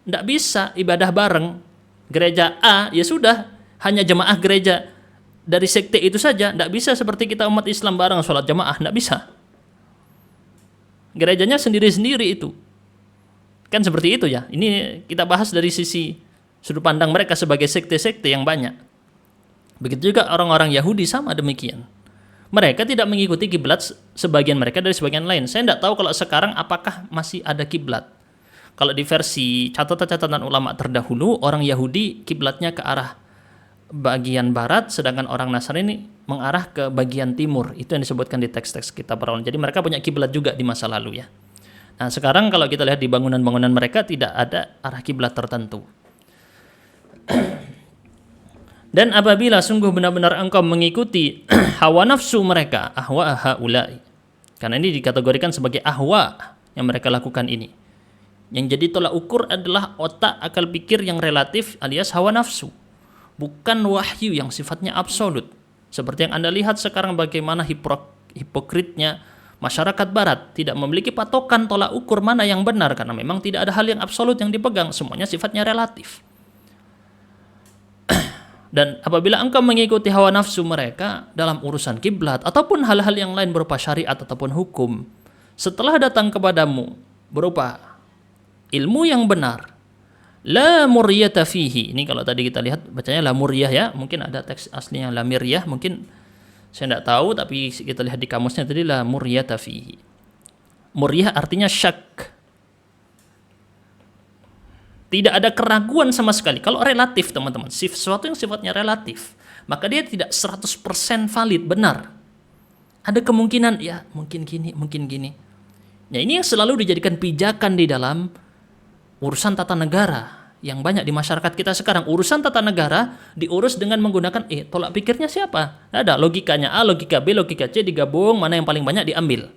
tidak bisa ibadah bareng. Gereja A, ya sudah, hanya jemaah gereja dari sekte itu saja. Tidak bisa seperti kita umat Islam bareng sholat jemaah, tidak bisa. Gerejanya sendiri-sendiri itu. Kan seperti itu ya. Ini kita bahas dari sisi sudut pandang mereka sebagai sekte-sekte yang banyak. Begitu juga orang-orang Yahudi sama demikian. Mereka tidak mengikuti kiblat sebagian mereka dari sebagian lain. Saya tidak tahu kalau sekarang apakah masih ada kiblat. Kalau di versi catatan-catatan ulama terdahulu, orang Yahudi kiblatnya ke arah bagian barat, sedangkan orang Nasrani mengarah ke bagian timur. Itu yang disebutkan di teks-teks kitab para ulama. Jadi mereka punya kiblat juga di masa lalu ya. Nah sekarang kalau kita lihat di bangunan-bangunan mereka tidak ada arah kiblat tertentu. Dan apabila sungguh benar-benar engkau mengikuti hawa nafsu mereka, ahwa haulai. Karena ini dikategorikan sebagai ahwa yang mereka lakukan ini. Yang jadi tolak ukur adalah otak, akal pikir yang relatif alias hawa nafsu. Bukan wahyu yang sifatnya absolut. Seperti yang Anda lihat sekarang bagaimana hipokritnya masyarakat barat, tidak memiliki patokan tolak ukur mana yang benar, karena memang tidak ada hal yang absolut yang dipegang, semuanya sifatnya relatif. Dan apabila engkau mengikuti hawa nafsu mereka dalam urusan kiblat ataupun hal-hal yang lain berupa syariat ataupun hukum, setelah datang kepadamu berupa ilmu yang benar, la muryata fihi. Ini kalau tadi kita lihat bacanya la muryah ya, mungkin ada teks aslinya la miryah, mungkin saya tidak tahu, tapi kita lihat di kamusnya tadi la muryata fihi. Muryah artinya syak. Tidak ada keraguan sama sekali. Kalau relatif teman-teman, sesuatu yang sifatnya relatif, maka dia tidak 100% valid, benar. Ada kemungkinan ya mungkin gini, mungkin gini. Nah, ini yang selalu dijadikan pijakan di dalam urusan tata negara yang banyak di masyarakat kita sekarang. Urusan tata negara diurus dengan menggunakan tolak pikirnya siapa? Ada logikanya A, logika B, logika C digabung, mana yang paling banyak diambil.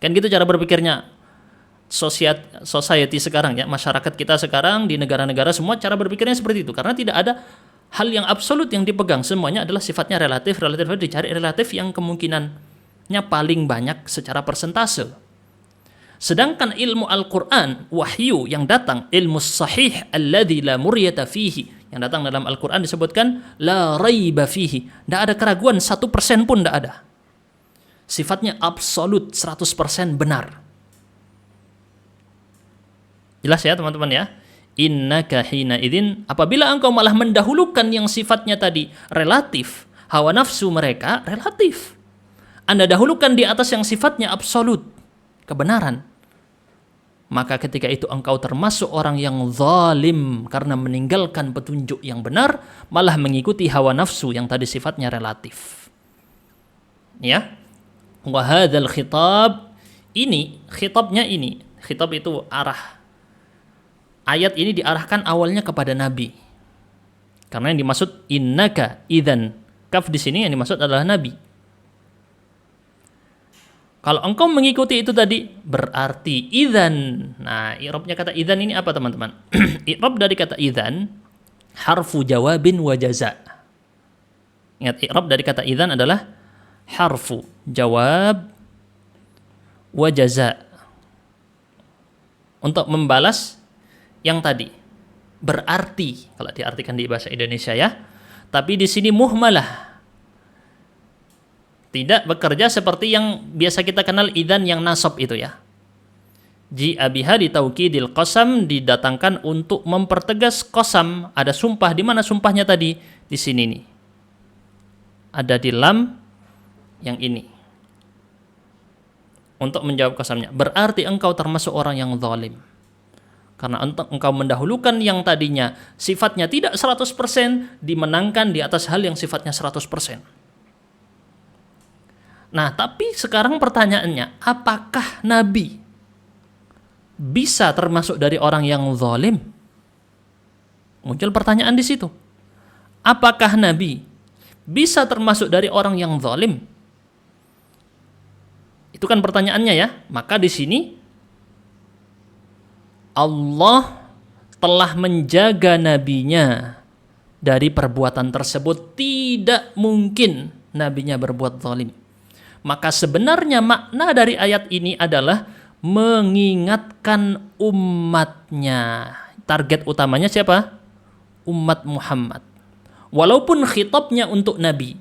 Kan gitu cara berpikirnya society sekarang ya, masyarakat kita sekarang di negara-negara semua cara berpikirnya seperti itu, karena tidak ada hal yang absolut yang dipegang, semuanya adalah sifatnya relatif dicari relatif yang kemungkinannya paling banyak secara persentase. Sedangkan ilmu Al-Quran, wahyu yang datang, ilmu sahih alladzi la muryata fihi, yang datang dalam Al-Quran disebutkan la raiba fihi, tidak ada keraguan 1% pun tidak ada. Sifatnya absolut 100% benar. Jelas ya teman-teman ya? Innaka hina idzin, apabila engkau malah mendahulukan yang sifatnya tadi relatif, hawa nafsu mereka relatif, Anda dahulukan di atas yang sifatnya absolut, kebenaran, maka ketika itu engkau termasuk orang yang zalim karena meninggalkan petunjuk yang benar, malah mengikuti hawa nafsu yang tadi sifatnya relatif. Ya. Wa hadzal khitab, ini khitabnya ini. Khitab itu arah. Ayat ini diarahkan awalnya kepada Nabi. Karena yang dimaksud innaka idzan, kaf di sini yang dimaksud adalah Nabi. Kalau engkau mengikuti itu tadi, berarti idzan. Nah, i'rabnya kata idzan ini apa teman-teman? I'rab dari kata idzan, harfu jawabin wa jaza. Ingat, i'rab dari kata idzan adalah harfu jawab wa jaza. Untuk membalas yang tadi. Berarti, kalau diartikan di bahasa Indonesia ya. Tapi di sini muhmalah. Tidak bekerja seperti yang biasa kita kenal idzan yang nasab itu ya. Ji'a biha di taukidil qasam, didatangkan untuk mempertegas qasam. Ada sumpah, di mana sumpahnya tadi? Di sini nih. Ada di lam yang ini. Untuk menjawab qasamnya. Berarti engkau termasuk orang yang zalim. Karena engkau mendahulukan yang tadinya sifatnya tidak 100%, dimenangkan di atas hal yang sifatnya 100%. Nah, tapi sekarang pertanyaannya, apakah Nabi bisa termasuk dari orang yang zalim? Muncul pertanyaan di situ. Apakah Nabi bisa termasuk dari orang yang zalim? Itu kan pertanyaannya ya. Maka di sini Allah telah menjaga nabinya dari perbuatan tersebut. Tidak mungkin nabinya berbuat zalim. Maka sebenarnya makna dari ayat ini adalah mengingatkan umatnya. Target utamanya siapa? Umat Muhammad. Walaupun khitabnya untuk Nabi.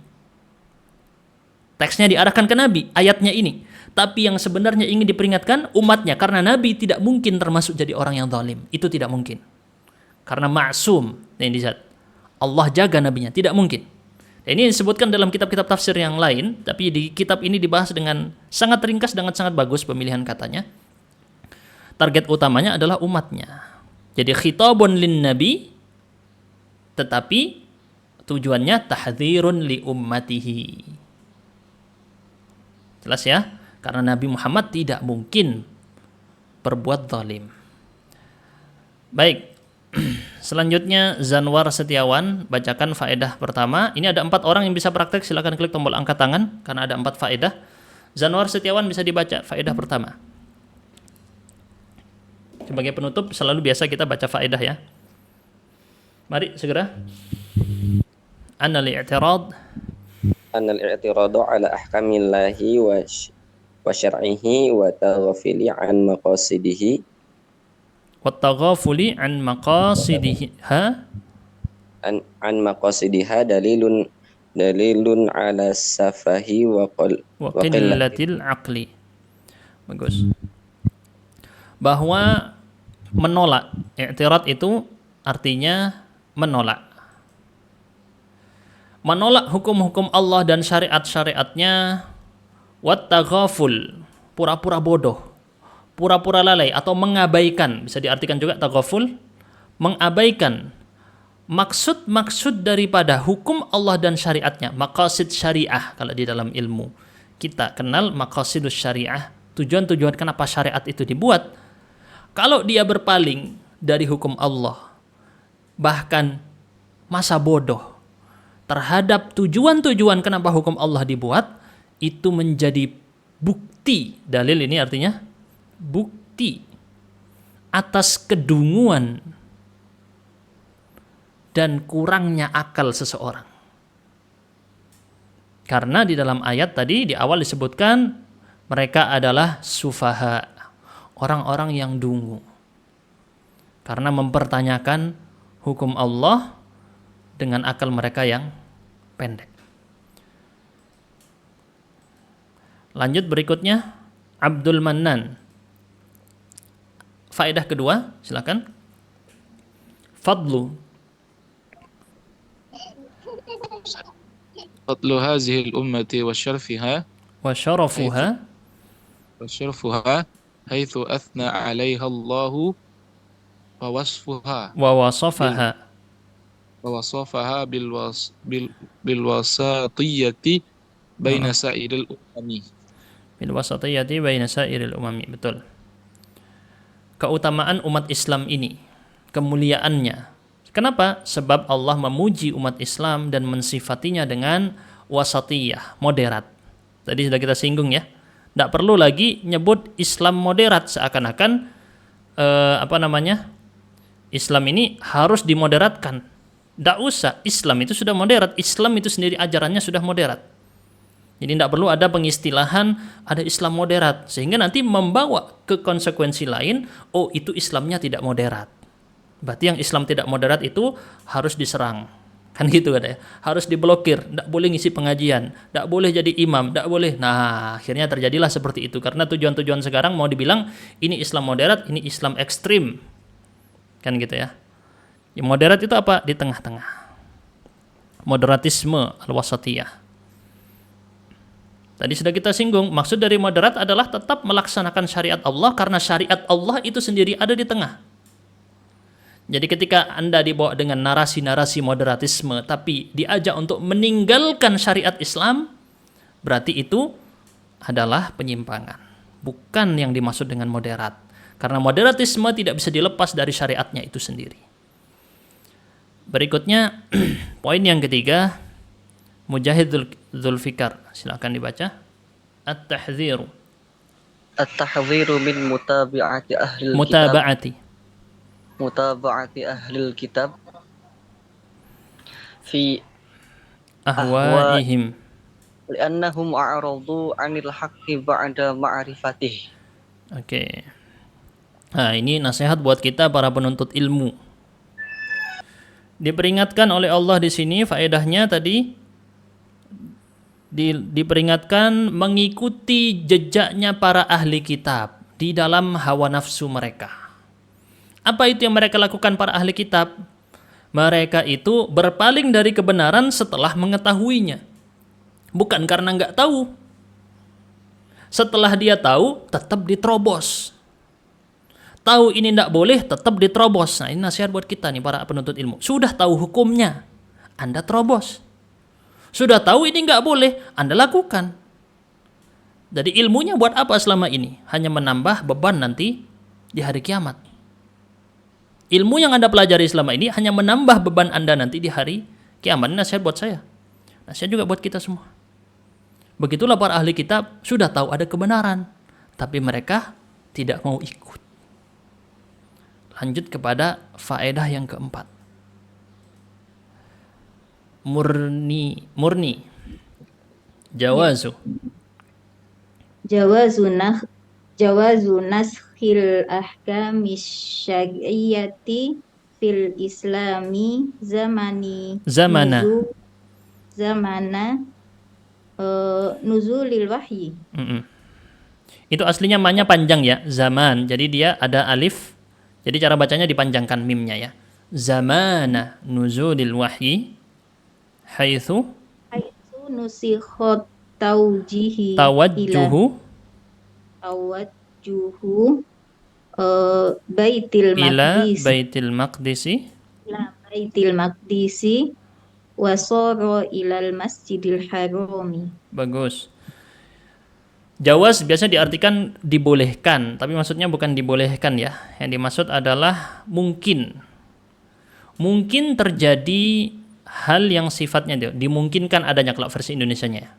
Teksnya diarahkan ke Nabi, ayatnya ini. Tapi yang sebenarnya ingin diperingatkan umatnya, karena Nabi tidak mungkin termasuk jadi orang yang zalim. Itu tidak mungkin. Karena ma'sum. Allah jaga nabinya, tidak mungkin. Dan ini disebutkan dalam kitab-kitab tafsir yang lain, tapi di kitab ini dibahas dengan sangat ringkas, dengan sangat bagus pemilihan katanya. Target utamanya adalah umatnya. Jadi khitabun lin nabi, tetapi tujuannya tahdzirun li ummatihi. Jelas ya? Karena Nabi Muhammad tidak mungkin berbuat zalim. Baik. Selanjutnya Zanwar Setiawan bacakan faedah pertama. Ini ada 4 orang yang bisa praktek, silakan klik tombol angkat tangan karena ada 4 faedah. Zanwar Setiawan bisa dibaca faedah pertama. Sebagai penutup selalu biasa kita baca faedah ya. Mari segera. Anal i'tirad ala ahkamillahi wa syar'ihi wa taghafili an maqasidihi wattaghafuli an maqasidiha dalilun ala safahi wa qillatil aqli. Bagus. Bahwa menolak, i'tirad itu artinya menolak. Menolak hukum-hukum Allah dan syariat-syariatnya, wattaghaful, pura-pura bodoh, pura-pura lalai atau mengabaikan, bisa diartikan juga taghaful, mengabaikan maksud-maksud daripada hukum Allah dan syariatnya, maqasid syariah. Kalau di dalam ilmu kita kenal maqasidus syariah, tujuan-tujuan kenapa syariat itu dibuat. Kalau dia berpaling dari hukum Allah, bahkan masa bodoh terhadap tujuan-tujuan kenapa hukum Allah dibuat, itu menjadi bukti. Dalil ini artinya bukti atas kedunguan dan kurangnya akal seseorang. Karena di dalam ayat tadi di awal disebutkan mereka adalah sufaha, orang-orang yang dungu. Karena mempertanyakan hukum Allah dengan akal mereka yang pendek. Lanjut berikutnya, Abdul Mannan. Faedah kedua, silakan. Fadlu hadhihi al-ummati wa syarfiha wa syarafuha haitsu athna 'alaiha Allahu wa wasfuha wa wasafaha bil wasatiyyati baina sa'iril umami. Bil wasatiyyati baina sa'iril umami. Betul. Keutamaan umat Islam ini, kemuliaannya. Kenapa? Sebab Allah memuji umat Islam dan mensifatinya dengan wasatiyah, moderat. Tadi sudah kita singgung ya. Tidak perlu lagi nyebut Islam moderat seakan-akan Islam ini harus dimoderatkan. Tidak usah, Islam itu sudah moderat. Islam itu sendiri ajarannya sudah moderat. Jadi tidak perlu ada pengistilahan ada Islam moderat, sehingga nanti membawa ke konsekuensi lain, oh itu Islamnya tidak moderat. Berarti yang Islam tidak moderat itu harus diserang. Kan gitu kan ya. Harus diblokir, tidak boleh ngisi pengajian, tidak boleh jadi imam, tidak boleh. Nah, akhirnya terjadilah seperti itu. Karena tujuan-tujuan sekarang mau dibilang ini Islam moderat, ini Islam ekstrim. Kan gitu ya. Yang moderat itu apa? Di tengah-tengah. Moderatisme al-wasatiyah. Tadi sudah kita singgung, maksud dari moderat adalah tetap melaksanakan syariat Allah karena syariat Allah itu sendiri ada di tengah. Jadi ketika Anda dibawa dengan narasi-narasi moderatisme tapi diajak untuk meninggalkan syariat Islam, berarti itu adalah penyimpangan. Bukan yang dimaksud dengan moderat. Karena moderatisme tidak bisa dilepas dari syariatnya itu sendiri. Berikutnya, poin yang ketiga, Mujahid Zulfikar. Silakan dibaca. At-tahdziru. At-tahdziru min mutaba'ati ahlil kitab fi ahwaihim li'annahum a'radu 'anil haqqi ba'da ma'rifatih. Oke. Nah, ini nasihat buat kita para penuntut ilmu. Diperingatkan oleh Allah di sini, faedahnya tadi diperingatkan mengikuti jejaknya para ahli kitab di dalam hawa nafsu mereka. Apa itu yang mereka lakukan para ahli kitab? Mereka itu berpaling dari kebenaran setelah mengetahuinya. Bukan karena nggak tahu. Setelah dia tahu, tetap diterobos. Tahu ini tidak boleh, tetap diterobos. Nah, ini nasihat buat kita nih para penuntut ilmu. Sudah tahu hukumnya, Anda terobos. Sudah tahu ini nggak boleh, Anda lakukan. Jadi ilmunya buat apa selama ini? Hanya menambah beban nanti di hari kiamat. Ilmu yang Anda pelajari selama ini hanya menambah beban Anda nanti di hari kiamat. Ini nasihat buat saya. Nasihat juga buat kita semua. Begitulah para ahli kitab sudah tahu ada kebenaran, tapi mereka tidak mau ikut. Lanjut kepada faedah yang keempat. Murni. Jawazu. Jawazu naskhil ahkami syar'iyyati fil islami Zamana. Nuzulil wahyi. Itu aslinya ma-nya panjang ya, zaman. Jadi dia ada alif. Jadi cara bacanya dipanjangkan mimnya ya. Zamana nuzulil wahyi haitsu Nusikhat tawajjuhu Baitil Maqdisi wasara ilal Masjidil Harami. Bagus. Jawaz biasa diartikan dibolehkan, tapi maksudnya bukan dibolehkan ya. Yang dimaksud adalah mungkin. Mungkin terjadi hal yang sifatnya dimungkinkan adanya, kalau versi Indonesianya ya.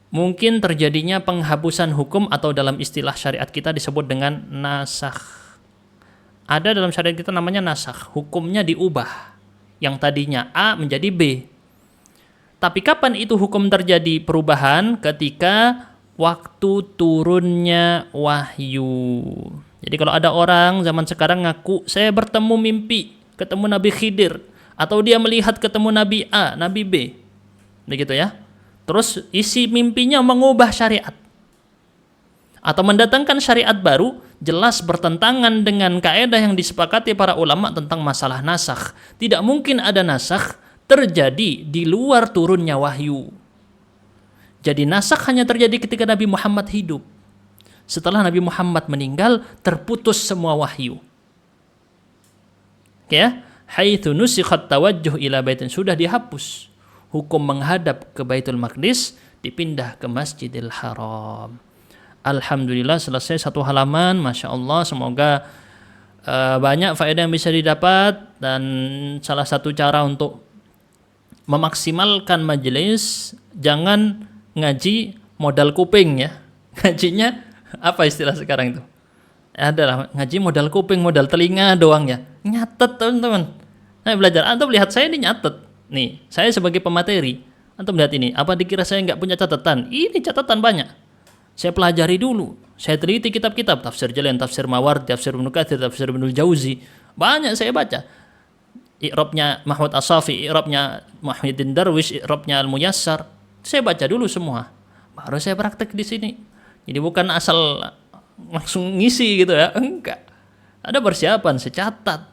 Mungkin terjadinya penghapusan hukum atau dalam istilah syariat kita disebut dengan nasakh. Ada dalam syariat kita namanya nasakh, hukumnya diubah. Yang tadinya A menjadi B. Tapi kapan itu hukum terjadi perubahan? Ketika waktu turunnya wahyu. Jadi kalau ada orang zaman sekarang ngaku, saya bertemu mimpi, ketemu Nabi Khidir. Atau dia melihat ketemu Nabi A, Nabi B. Begitu ya. Terus isi mimpinya mengubah syariat. Atau mendatangkan syariat baru, jelas bertentangan dengan kaidah yang disepakati para ulama tentang masalah nasakh. Tidak mungkin ada nasakh terjadi di luar turunnya wahyu. Jadi nasakh hanya terjadi ketika Nabi Muhammad hidup. Setelah Nabi Muhammad meninggal, terputus semua wahyu. Ya, haitsu nusikhat tawajjuh ila baitin, sudah dihapus. Hukum menghadap ke Baitul Maqdis dipindah ke Masjidil Haram. Alhamdulillah selesai satu halaman, Masya Allah. Semoga banyak faedah yang bisa didapat, dan salah satu cara untuk memaksimalkan majelis, jangan ngaji modal kuping ya. Ngajinya apa istilah sekarang itu? Adalah ngaji modal kuping, modal telinga doang ya. Nyatet teman-teman. Nah, belajar. Antum lihat saya ini nyatet. Nih, saya sebagai pemateri. Antum lihat ini. Apa dikira saya nggak punya catatan? Ini catatan banyak. Saya pelajari dulu. Saya teliti kitab-kitab. Tafsir Jalalain, Tafsir Mawardi, Tafsir Ibnu Katsir, Tafsir Ibnu Jauzi. Banyak saya baca. I'rabnya Mahmud As-Safi, i'rabnya Muhyiddin Darwish, i'rabnya Al-Muyassar. Saya baca dulu semua. Baru saya praktek di sini. Jadi bukan asal langsung ngisi gitu ya. Enggak. Ada persiapan, saya catat.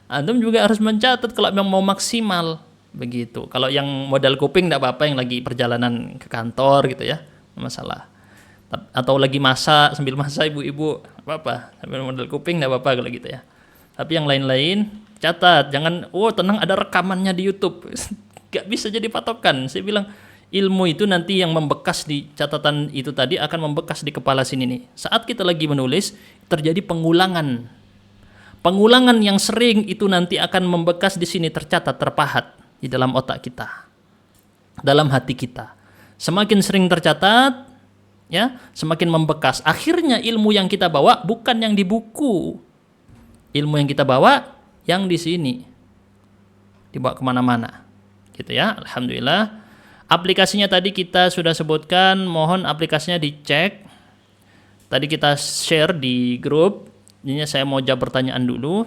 Antum juga harus mencatat kalau memang mau maksimal. Begitu. Kalau yang modal kuping tidak apa-apa, yang lagi perjalanan ke kantor gitu ya, masalah. Atau lagi masak, sambil masak ibu-ibu, apa-apa. Sambil modal kuping tidak apa-apa kalau gitu ya. Tapi yang lain-lain catat, jangan tenang ada rekamannya di YouTube. Gak bisa jadi patokan. Saya bilang ilmu itu nanti yang membekas di catatan itu tadi akan membekas di kepala sini nih. Saat kita lagi menulis terjadi pengulangan. Pengulangan yang sering itu nanti akan membekas di sini, tercatat, terpahat di dalam otak kita, dalam hati kita. Semakin sering tercatat, ya, semakin membekas. Akhirnya ilmu yang kita bawa bukan yang di buku. Ilmu yang kita bawa yang di sini, dibawa kemana-mana, gitu ya. Alhamdulillah. Aplikasinya tadi kita sudah sebutkan, mohon aplikasinya dicek. Tadi kita share di grup. Ini saya mau jawab pertanyaan dulu.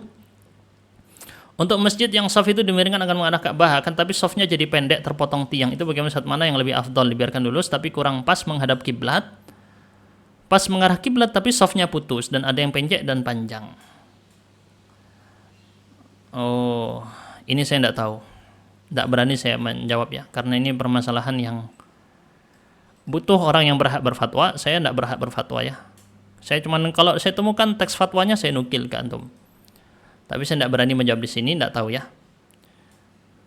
Untuk masjid yang soft itu dimiringkan akan mengarah Ka'bah, akan tapi softnya jadi pendek, terpotong tiang. Itu bagaimana, saat mana yang lebih afdol? Dibiarkan lurus tapi kurang pas menghadap kiblat. Pas mengarah kiblat tapi softnya putus, dan ada yang pendek dan panjang. Oh, ini saya tidak tahu. Tidak berani saya menjawab ya, karena ini permasalahan yang butuh orang yang berhak berfatwa. Saya tidak berhak berfatwa ya. Saya cuman kalau saya temukan teks fatwanya saya nukil ke antum. Tapi saya tidak berani menjawab di sini, tidak tahu ya.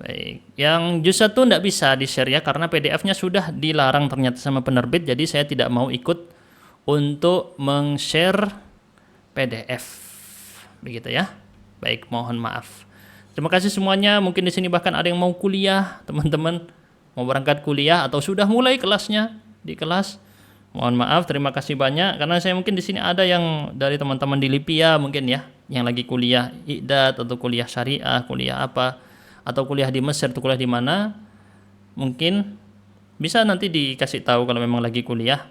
Baik, yang juz 1 tidak bisa di-share ya, karena PDF-nya sudah dilarang ternyata sama penerbit, jadi saya tidak mau ikut untuk meng-share PDF. Begitu ya. Baik, mohon maaf. Terima kasih semuanya. Mungkin di sini bahkan ada yang mau kuliah, teman-teman mau berangkat kuliah atau sudah mulai kelasnya di kelas. Mohon maaf, terima kasih banyak, karena saya mungkin di sini ada yang dari teman-teman di Lipia mungkin ya, yang lagi kuliah i'dad atau kuliah syariah, kuliah apa, atau kuliah di Mesir atau kuliah di mana, mungkin bisa nanti dikasih tahu kalau memang lagi kuliah.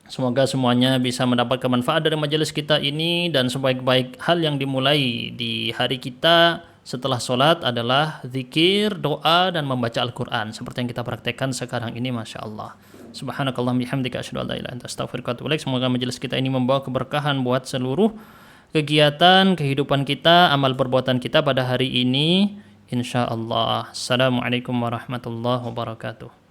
Semoga semuanya bisa mendapat manfaat dari majelis kita ini, dan sebaik-baik hal yang dimulai di hari kita setelah sholat adalah zikir, doa, dan membaca Al-Quran seperti yang kita praktekkan sekarang ini, Masya Allah. Subhanakallahumma bihamdika asyhadu an la ilaha illa anta astaghfiruka wa atubu ilaik. Semoga majelis kita ini membawa keberkahan buat seluruh kegiatan kehidupan kita, amal perbuatan kita pada hari ini, insya Allah. Assalamualaikum warahmatullahi wabarakatuh.